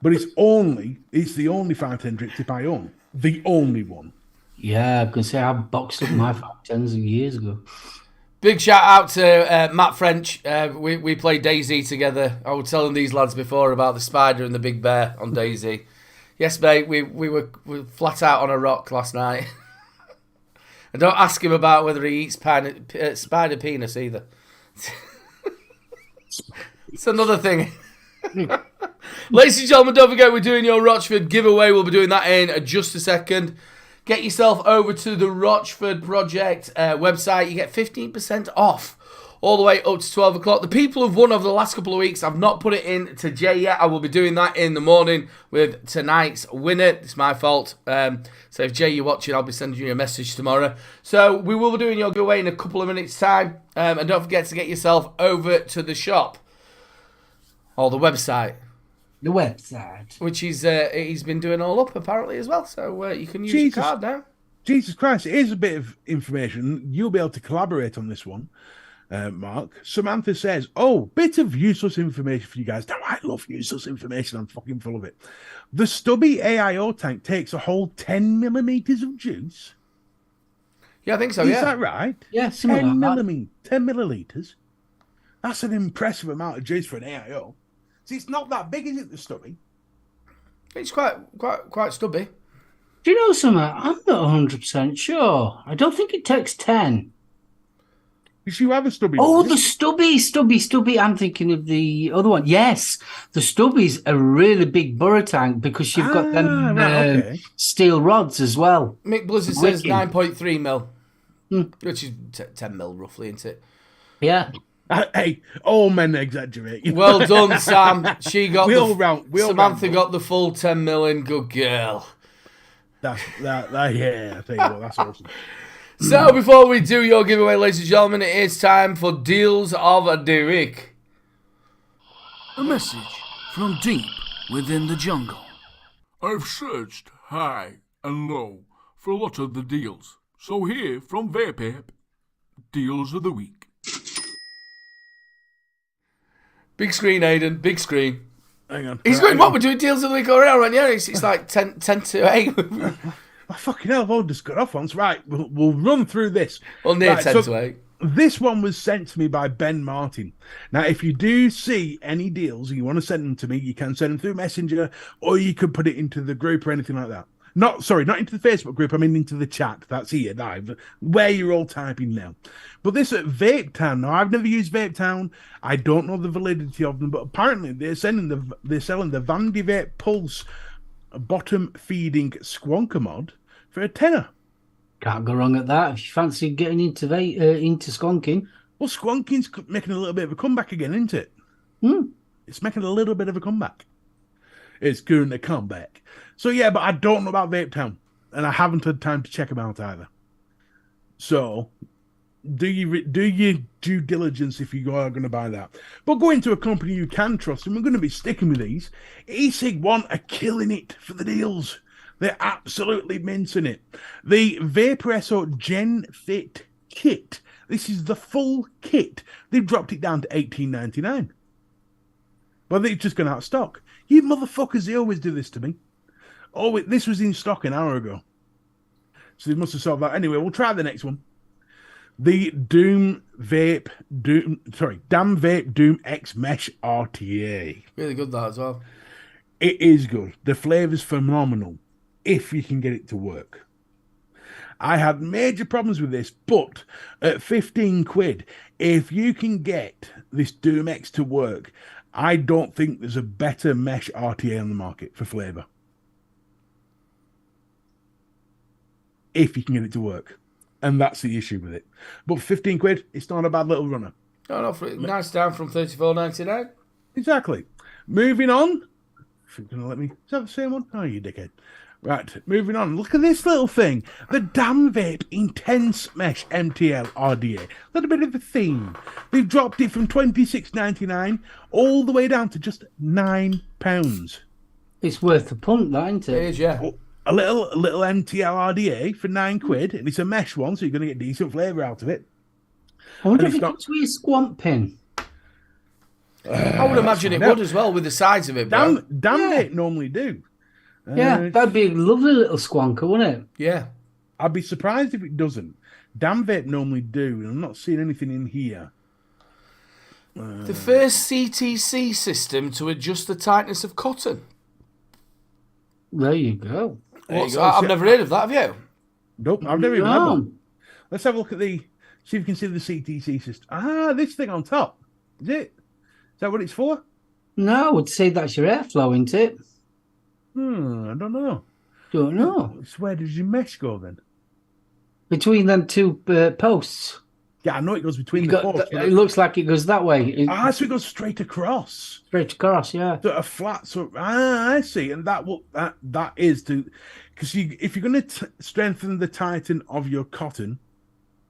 But it's the only 510 drip tip I own. The only one. Yeah, I can say I boxed up my 510s years ago. Big shout out to Matt French. We played DayZ together. I was telling these lads before about the spider and the big bear on DayZ. Yes, mate, we were flat out on a rock last night. And don't ask him about whether he eats spider penis either. It's another thing. Ladies and gentlemen, don't forget we're doing your Rochford giveaway. We'll be doing that in just a second. Get yourself over to the Rochford Project website. You get 15% off all the way up to 12 o'clock. The people who've won over the last couple of weeks, I've not put it in to Jay yet. I will be doing that in the morning with tonight's winner. It's my fault. So if Jay, you're watching, I'll be sending you a message tomorrow. So we will be doing your giveaway in a couple of minutes' time. And don't forget to get yourself over to the shop or the website. The website. Which he's been doing all up apparently as well. So you can use your card now. Jesus Christ, here's a bit of information. You'll be able to collaborate on this one, Mark. Samantha says, bit of useless information for you guys. Now, I love useless information. I'm fucking full of it. The stubby AIO tank takes a whole 10 millimeters of juice. Yeah, I think so, Is yeah. that right? Yeah, something 10 like that. 10 milliliters. That's an impressive amount of juice for an AIO. See, it's not that big, is it, the stubby? It's quite stubby. Do you know something? I'm not 100% sure. I don't think it takes 10. Because you have a stubby. Oh, one, the stubby. I'm thinking of the other one. Yes, the stubby's a really big burrow tank because you've got them okay. steel rods as well. Mick Blizzard says Wicked. 9.3 mil, which is 10 mil roughly, isn't it? Yeah. Hey, all men exaggerate. Well done, Sam. She got Samantha round. got the full 10 mil in. Good girl. Yeah, I tell you what, that's awesome. So before we do your giveaway, ladies and gentlemen, it is time for Deals of the Week. A message from deep within the jungle. I've searched high and low for a lot of the deals. So here from Vape, Deals of the Week. Big screen, Aidan. Big screen. Hang on. He's going, what? We're doing Deals of the Week already, aren't you? It's like 10 to 8. Oh, fucking hell, I've all just got off once. Right, we'll run through this. Well, near Right, 10 to 8. This one was sent to me by Ben Martin. Now, if you do see any deals and you want to send them to me, you can send them through Messenger, or you could put it into the group or anything like that. Not into the Facebook group, I mean into the chat. That's here, live, where you're all typing now. But this at Vape Town. Now, I've never used Vape Town. I don't know the validity of them, but apparently they're selling the Vandy Vape Pulse bottom feeding squonker mod for a tenner. Can't go wrong at that. If you fancy getting into squonking. Well, squonking's making a little bit of a comeback again, isn't it? It's making a little bit of a comeback. It's going to come back. So, yeah, but I don't know about Vape Town, and I haven't had time to check them out either. So, do your due diligence if you are going to buy that. But go into a company you can trust, and we're going to be sticking with these. E-Cig One are killing it for the deals. They're absolutely mincing it. The Vaporesso Gen Fit kit. This is the full kit. They've dropped it down to $18.99. Well, they've just gone out of stock. You motherfuckers, they always do this to me. Oh, this was in stock an hour ago. So they must have solved that. Anyway, we'll try the next one. The Damn Vape Doom X Mesh RTA. Really good, that as well. It is good. The flavour's phenomenal if you can get it to work. I had major problems with this, but at 15 quid, if you can get this Doom X to work, I don't think there's a better mesh RTA on the market for flavour. If you can get it to work. And that's the issue with it. But 15 quid, it's not a bad little runner. No, nice down from $34.99. Exactly. Moving on. If you're going to let me... Is that the same one? Oh, you dickhead. Right, moving on. Look at this little thing. The Damn Vape Intense Mesh MTL RDA. A little bit of a theme. They've dropped it from $26.99 all the way down to just £9. It's worth the punt, that, isn't it? It is, yeah. A little MTL RDA for 9 quid, and it's a mesh one, so you're going to get decent flavour out of it. I wonder if it comes with a squant pin. I would imagine it would as well, with the size of it, bro. Damn Vape normally do. Yeah, that'd be a lovely little squonker, wouldn't it? Yeah. I'd be surprised if it doesn't. Damn Vape normally do, and I'm not seeing anything in here. The first CTC system to adjust the tightness of cotton. There you go. I've never heard of that, have you? Nope, I've never even had one. Let's have a look at see if you can see the CTC system. Ah, this thing on top. Is it? Is that what it's for? No, I would say that's your airflow, isn't it? I don't know. Don't know. So where does your mesh go then? Between them two posts. Yeah, I know it goes between the posts. It looks like it goes that way. So it goes straight across. Straight across, yeah. So a flat. I see, and that is to, because if you're going to strengthen the tighten of your cotton,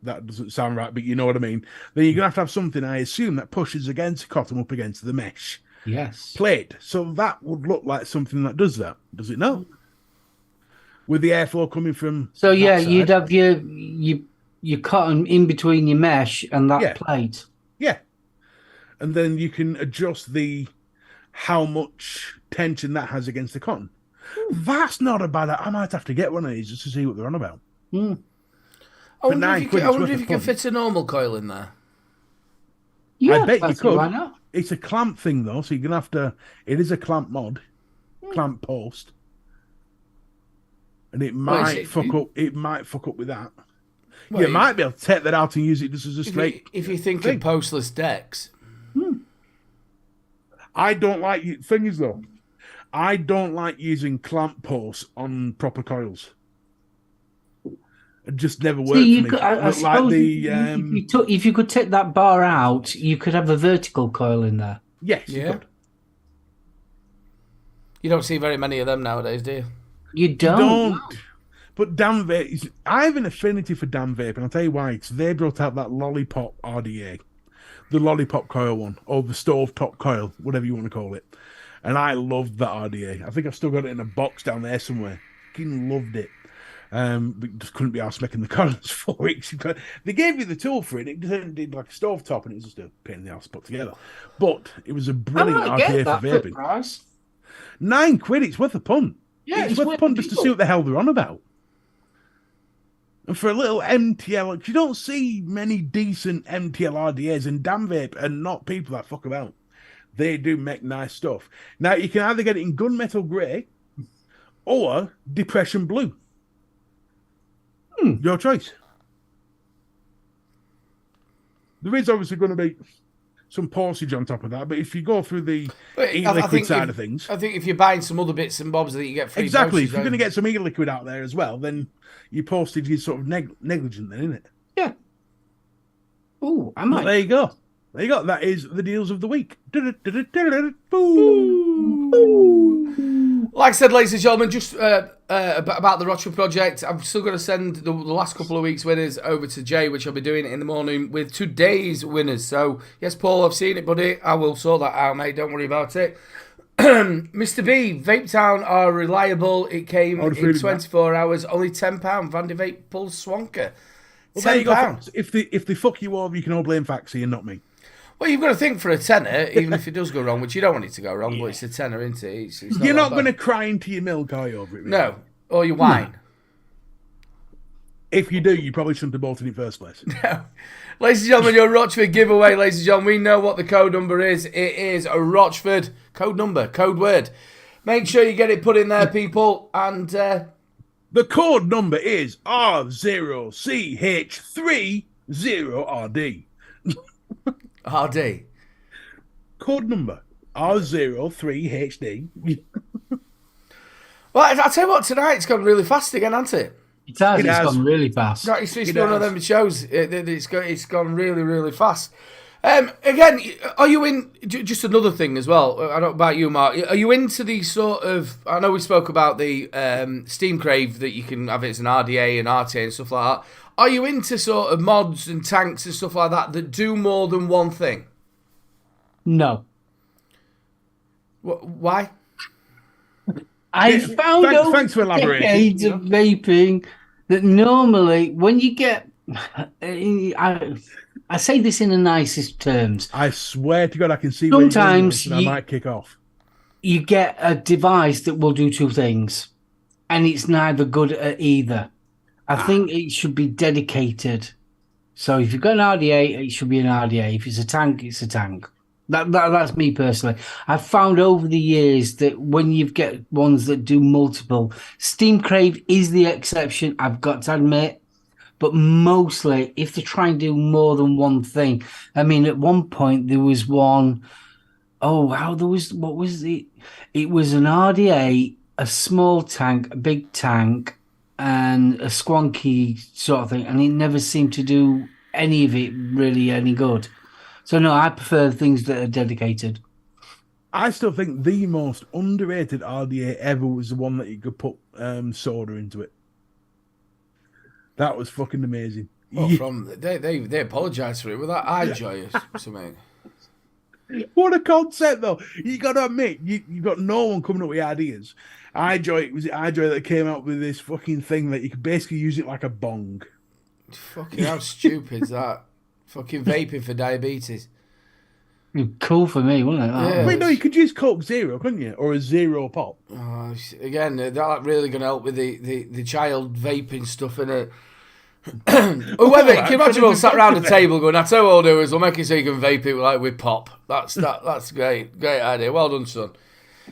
that doesn't sound right, but you know what I mean. Then you're going to have something, I assume, that pushes against cotton up against the mesh. Yes. Plate. So that would look like something that does that. Does it not? With the airflow coming from. So yeah, you'd have your cotton in between your mesh and that plate. Yeah. And then you can adjust how much tension that has against the cotton. That's not a bad. I might have to get one of these just to see what they're on about. I wonder if you can fit a normal coil in there. Yeah, I bet you could. Why not? It's a clamp thing though, so you're gonna have to. It is a clamp mod, clamp post, and it might fuck up. It might fuck up with that. Well, you might be able to take that out and use it just as a straight. If you think of postless decks, I don't like. Thing is though, I don't like using clamp posts on proper coils. It just never worked for me. I suppose if you could take that bar out, you could have a vertical coil in there. Yes, you could. You don't see very many of them nowadays, do you? You don't. But Damn Vape, I have an affinity for Damn Vape, and I'll tell you why. It's they brought out that lollipop RDA, the lollipop coil one, or the stovetop coil, whatever you want to call it. And I loved that RDA. I think I've still got it in a box down there somewhere. Fucking loved it. But just couldn't be asked making the coils for it. They gave you the tool for it. It did like a stovetop, and it was just a pain in the ass to put together. But it was a brilliant RDA for vaping. Price. £9, it's worth a punt. Yeah, it's worth a punt just to see what the hell they're on about. And for a little MTL, you don't see many decent MTL RDAs, and Damn Vape are not people that fuck about. They do make nice stuff. Now, you can either get it in gunmetal grey or depression blue. Your choice. There is obviously going to be some postage on top of that, but if you go through the e-liquid side of things... I think if you're buying some other bits and bobs that you get free... Exactly. If you're going to get some e-liquid out there as well, then your postage is sort of negligent then, isn't it? Yeah. Oh, I might. But there you go. There you go. That is the deals of the week. Like I said, ladies and gentlemen, just about the Rochford project, I'm still going to send the last couple of weeks' winners over to Jay, which I'll be doing in the morning with today's winners. So, yes, Paul, I've seen it, buddy. I will sort that out, mate. Don't worry about it. Mr. B, Vape Town are reliable. It came in 24 hours. Only £10. Vandy Vape pulls Swanker. Well, there you go. If they fuck you over, you can all blame Faxi and not me. Well, you've got to think for a tenner, even if it does go wrong, which you don't want it to go wrong, but it's a tenner, isn't it? It's You're not going to cry into your milk, are you, over it? Really? No. Or your wine. No. If you do, you probably shouldn't have bought it in the first place. No. Ladies and gentlemen, your Rochford giveaway, ladies and gentlemen, we know what the code number is. It is a Rochford code number, code word. Make sure you get it put in there, people, and... The code number is R0CH30RD. RD. Code number R03HD. Well, I'll tell you what, tonight it's gone really fast again, hasn't it? It has. It's gone really fast. No, it's one of them shows. It's gone really, really fast. Again, are you in... Just another thing as well. I don't know about you, Mark. Are you into the sort of... I know we spoke about the Steam Crave, that you can have it as an RDA and RTA and stuff like that. Are you into sort of mods and tanks and stuff like that do more than one thing? No. Why? I found out thanks for elaborating. Decades of vaping that normally when you get... I say this in the nicest terms. I swear to God, I can see sometimes I might kick off. You get a device that will do two things, and it's neither good at either. I think it should be dedicated. So if you've got an RDA, it should be an RDA. If it's a tank, it's a tank. That's me personally. I've found over the years that when you get ones that do multiple, Steam Crave is the exception, I've got to admit. But mostly, if they try and do more than one thing, I mean, at one point there was one. Oh wow, what was it? It was an RDA, a small tank, a big tank, and a squonky sort of thing, and it never seemed to do any of it really any good. So no, I prefer things that are dedicated. I still think the most underrated RDA ever was the one that you could put soda into it. That was fucking amazing. Well, they apologised for it with that iJoy or something. What a concept, though. You got to admit, you got no one coming up with ideas. iJoy, was it iJoy that came up with this fucking thing that you could basically use it like a bong? Fucking how stupid is that? Fucking vaping for diabetes. Cool for me, wasn't it? Yeah, wait, no, you could use Coke Zero, couldn't you? Or a Zero Pop. Again, that really going to help with the child vaping stuff, innit? Whoever, can you imagine all sat around the table going, that's how we'll do is we'll make it so you can vape it with pop. That's great. Great idea. Well done, son.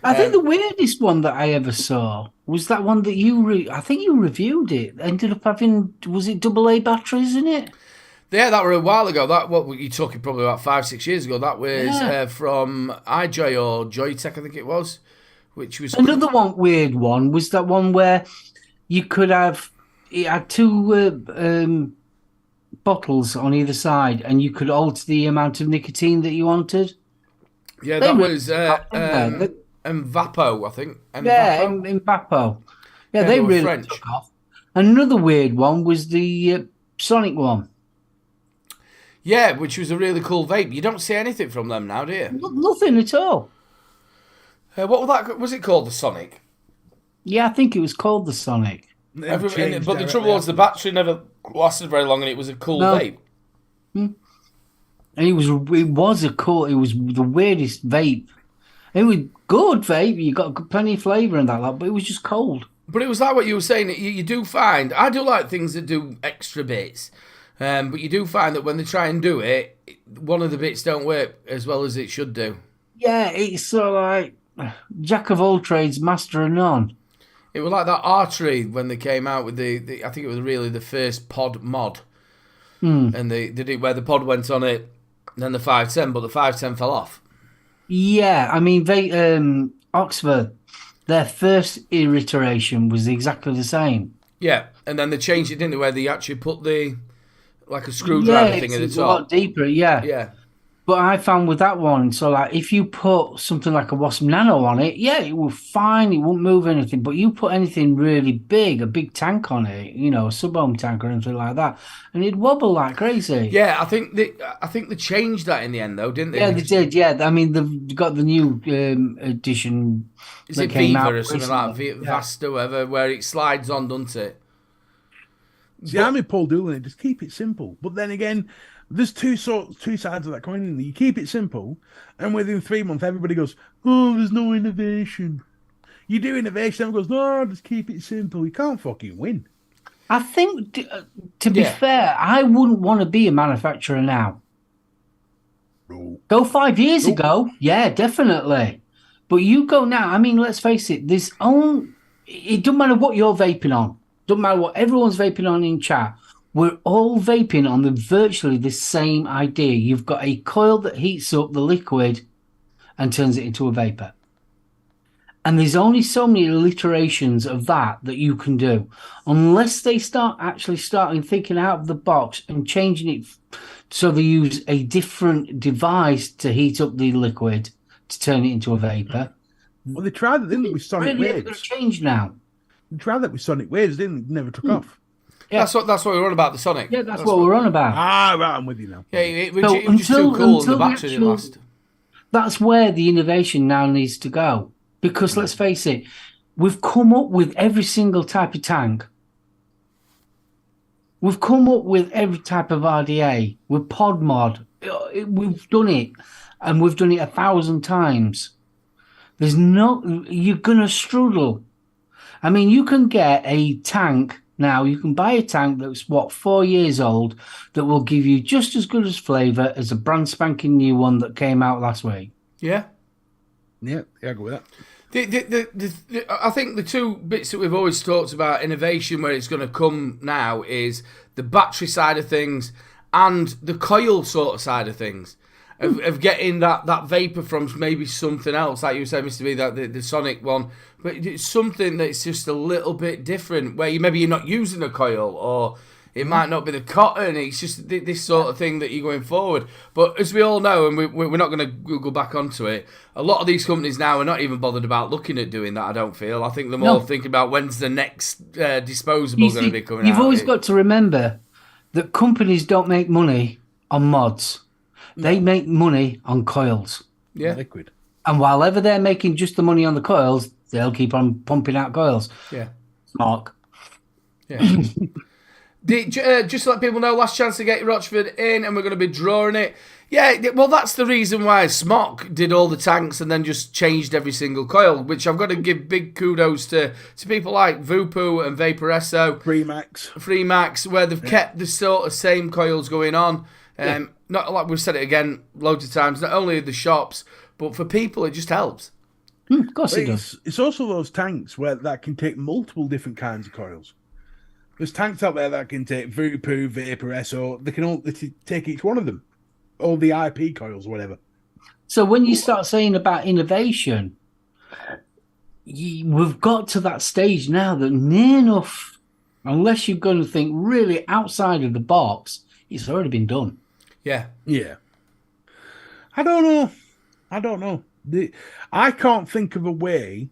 I think the weirdest one that I ever saw was that one that I think you reviewed it. Ended up having, was it AA batteries in it? Yeah, that were a while ago. What you talking probably about 5-6 years ago. That was from iJoy or Joytech, I think it was. Which was another weird one was that one where you could have, it had two bottles on either side, and you could alter the amount of nicotine that you wanted. Yeah, that was Vapo, I think. Vapo. Yeah, they really French. took off. Another weird one was the Sonic one. Yeah, which was a really cool vape. You don't see anything from them now, do you? Nothing at all. What was that? Was it called the Sonic? Yeah, I think it was called the Sonic. But the trouble was the battery never lasted very long, and it was a cool vape. And it was the weirdest vape. It was good vape. You got plenty of flavour in that lot, but it was just cold. But it was like what you were saying. You do find I do like things that do extra bits, but you do find that when they try and do it, one of the bits don't work as well as it should do. Yeah, it's sort of like jack of all trades, master of none. It was like that archery when they came out with the I think it was really the first pod mod, and they did it where the pod went on it, then the 510, but the 510 fell off. Yeah, I mean, Oxford, their first iteration was exactly the same. Yeah, and then they changed it, didn't they? Where they actually put the like a screwdriver thing at the it's top. a lot deeper. Yeah. Yeah. But I found with that one, so like if you put something like a Wasp Nano on it, yeah, it will fine, it won't move anything. But you put anything really big, a big tank on it, you know, a sub-ohm tank or anything like that, and it'd wobble like crazy. Yeah, I think they changed that in the end though, didn't they? Yeah, they did. Yeah, I mean they've got the new edition. Is that it came Viva out or something like recently. Vasta, whatever, where it slides on, doesn't it? See, I'm with Paul Doolin. Just keep it simple. But then again, there's two sides of that coin. You keep it simple, and within 3 months, everybody goes, "Oh, there's no innovation." You do innovation, everyone goes, "No, just keep it simple." You can't fucking win. I think, to be fair, I wouldn't want to be a manufacturer now. No. Go 5 years ago, yeah, definitely. But you go now. I mean, let's face it. It doesn't matter what you're vaping on. Doesn't matter what everyone's vaping on in chat. We're all vaping on virtually the same idea. You've got a coil that heats up the liquid and turns it into a vapor. And there's only so many iterations of that you can do. Unless they starting thinking out of the box and changing it so they use a different device to heat up the liquid to turn it into a vapor. Well, they tried it, didn't they, with Sonic Really Waves? Change now. They tried that with Sonic Waves, didn't they? It never took off. Yeah. That's what we're on about, the Sonic. Yeah, that's what we're on about. Ah, right, I'm with you now. Yeah, it was just too cool and the battery didn't last. That's where the innovation now needs to go. Because let's face it, we've come up with every single type of tank. We've come up with every type of RDA, with pod mod. We've done it, and we've done it 1,000 times. You're going to struggle. I mean, you can get a tank now. You can buy a tank that's, 4 years old that will give you just as good as flavour as a brand spanking new one that came out last week. Yeah. Yeah, I go with that. I think the two bits that we've always talked about innovation where it's going to come now is the battery side of things and the coil sort of side of things. Of getting that vapor from maybe something else, like you said, Mr. B, that the Sonic one, but it's something that's just a little bit different, where you're not using a coil, or it might not be the cotton. It's just this sort of thing that you're going forward. But as we all know, and we're not going to go back onto it, a lot of these companies now are not even bothered about looking at doing that. I don't feel. I think they're more thinking about when's the next disposable going to be coming out. You've always got to remember that companies don't make money on mods. They make money on coils. Yeah. Liquid. And while ever they're making just the money on the coils, they'll keep on pumping out coils. Yeah. Mark. Yeah. Just to let people know, last chance to get Rochford in, and we're going to be drawing it. Yeah, well, that's the reason why Smock did all the tanks and then just changed every single coil, which I've got to give big kudos to people like Vupu and Vaporesso. Freemax, where they've kept the sort of same coils going on. Not like we've said it again loads of times, not only the shops, but for people, it just helps. Of course it does. It's also those tanks that can take multiple different kinds of coils. There's tanks out there that can take Vupu, Vaporesso. They can all take each one of them. All the IP coils or whatever. So when you start saying about innovation, we've got to that stage now that near enough, unless you're going to think really outside of the box, it's already been done. Yeah. Yeah. I don't know. I can't think of a way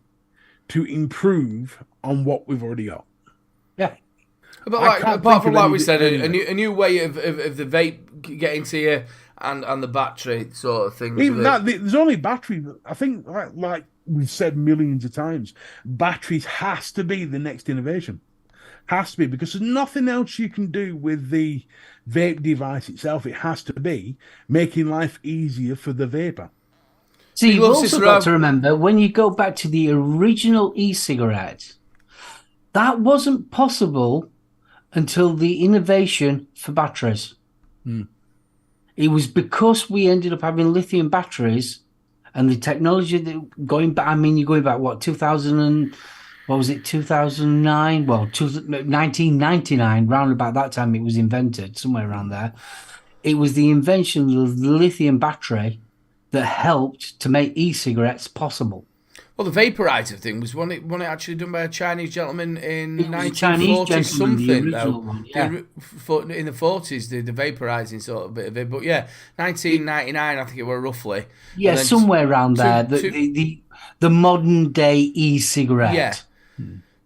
to improve on what we've already got. Yeah. But apart from like we said, a new way of the vape getting to you and the battery sort of thing. Even that, there's only battery. I think, like we've said millions of times, batteries has to be the next innovation. Has to be, because there's nothing else you can do with the vape device itself. It has to be making life easier for the vapor. So you've also got to remember, when you go back to the original e-cigarette, That wasn't possible until the innovation for batteries. It was because we ended up having lithium batteries and the technology that going back, you're going back, what, 2000 and, what was it, 2009? Well, 1999, round about that time it was invented, somewhere around there. It was the invention of the lithium battery that helped to make e-cigarettes possible. Well, the vaporizer thing was one it actually done by a Chinese gentleman in It was a 1940 Chinese gentleman, something, the original though. one, yeah. In the 40s, the vaporizing sort of bit of it. But yeah, 1999, I think it were roughly. Yeah, And then somewhere around there. The modern day e-cigarette. Yeah.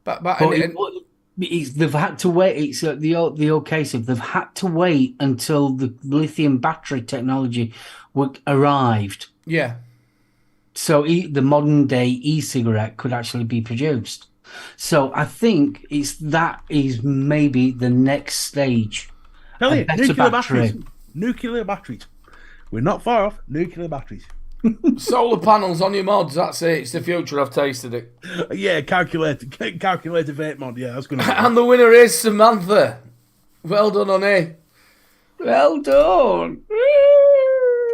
But they've had to wait. It's the old case of they've had to wait until the lithium battery technology arrived. yeah. So the modern day e-cigarette could actually be produced. So I think that is maybe the next stage. Tell you, better nuclear battery. batteries. Nuclear batteries. We're not far off. Nuclear batteries. Solar panels on your mods, that's it. It's the future, I've tasted it. Yeah, calculator vape mod. Yeah, that's going to And the winner is Samantha. Well done, honey. Well done.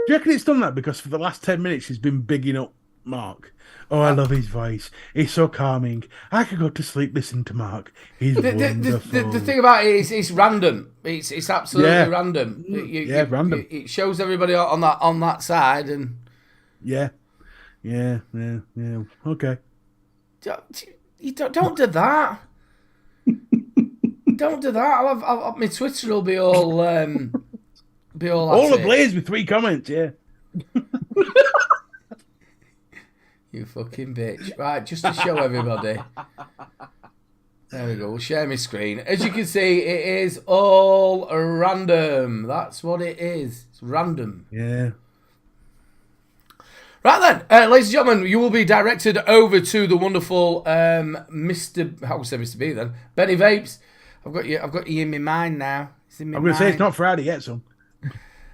Do you reckon it's done that because for the last 10 minutes she's been bigging up Mark? Oh, I love his voice. It's so calming. I could go to sleep listening to Mark. He's wonderful. The thing about it is it's random. It's absolutely random. Random. It shows everybody on that side and... Yeah. Okay. Don't do that. Don't do that. My Twitter will be all... All ablaze with 3 comments, yeah. You fucking bitch. Right, just to show everybody. There we go. We'll share my screen. As you can see, it is all random. That's what it is. It's random. Yeah. Right then, ladies and gentlemen, you will be directed over to the wonderful Mr. How would I say Mr. B then? Benny Vapes. I've got you in my mind now. It's in my I'm going to say mind. it's not Friday yet, son.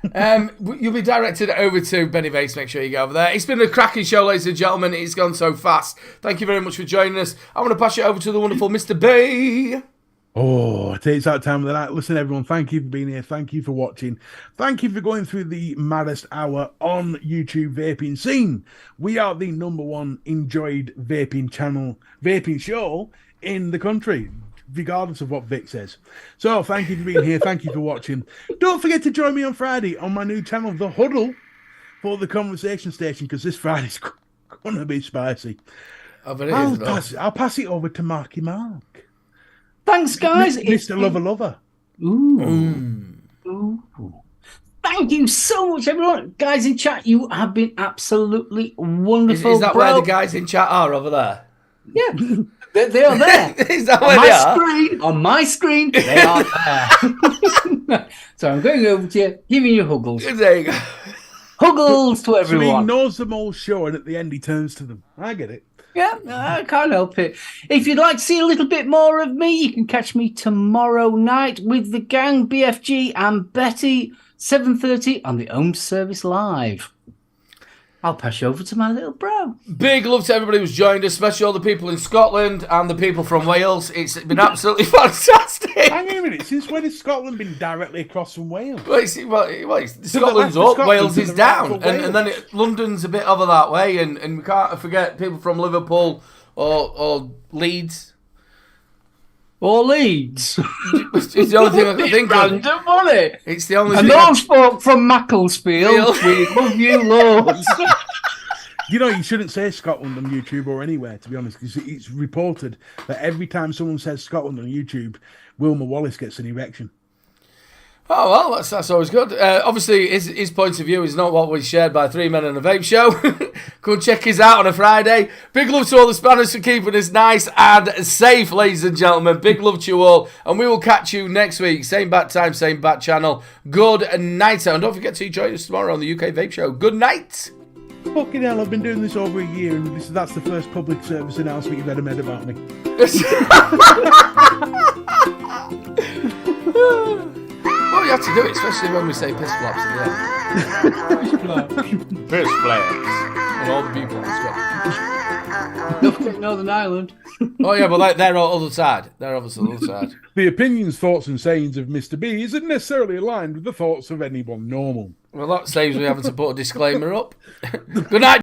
You'll be directed over to Benny Vapes. Make sure you go over there. It's been a cracking show, ladies and gentlemen. It's gone so fast. Thank you very much for joining us. I want to pass you over to the wonderful Mr. B. Oh, it's that time of the night. Listen, everyone, thank you for being here. Thank you for watching. Thank you for going through the maddest hour on YouTube vaping scene. We are the #1 enjoyed vaping show in the country, regardless of what Vic says. So thank you for being here. Thank you for watching. Don't forget to join me on Friday on my new channel, The Huddle, for the conversation station, because this Friday's going to be spicy. I'll pass it over to Marky Mark. Thanks, guys. Mr. Lover. Ooh. Thank you so much, everyone. Guys in chat, you have been absolutely wonderful. Is that where the guys in chat are over there? Yeah. They are there. Is that where they are? On my screen, they are there. So I'm going over to you, giving you huggles. There you go. Huggles to everyone. So he knows them all show, and at the end he turns to them. I get it. Yeah, I can't help it. If you'd like to see a little bit more of me, you can catch me tomorrow night with the gang, BFG and Betty, 7:30 on the Home Service Live. I'll pass you over to my little bro. Big love to everybody who's joined us, especially all the people in Scotland and the people from Wales. It's been absolutely fantastic. Hang on a minute, since when has Scotland been directly across from Wales? Scotland's up, Wales is down, and then London's a bit over that way, and we can't forget people from Liverpool or Leeds. Or Leeds. It's the only thing I can think of. Random, wasn't it? It's the only and thing. those folk from Macclesfield, we love you loads. You know, you shouldn't say Scotland on YouTube or anywhere, to be honest, because it's reported that every time someone says Scotland on YouTube, Wilma Wallace gets an erection. Oh, well, that's always good. Obviously, his point of view is not what was shared by 3 Men and a Vape Show. Go and check his out on a Friday. Big love to all the Spanish for keeping us nice and safe, ladies and gentlemen. Big love to you all. And we will catch you next week. Same bat time, same bat channel. Good night. And don't forget to join us tomorrow on the UK Vape Show. Good night. Fucking hell, I've been doing this over a year, and that's the first public service announcement you've ever made about me. Well, you have to do it, especially when we say piss flaps at the end. Piss flaps. And all the people in Scotland. Don't forget Northern Ireland. Oh yeah, but they're on the other side. They're obviously on the other side. The opinions, thoughts, and sayings of Mr. B isn't necessarily aligned with the thoughts of anyone normal. Well, that saves me having to put a disclaimer up. Good night.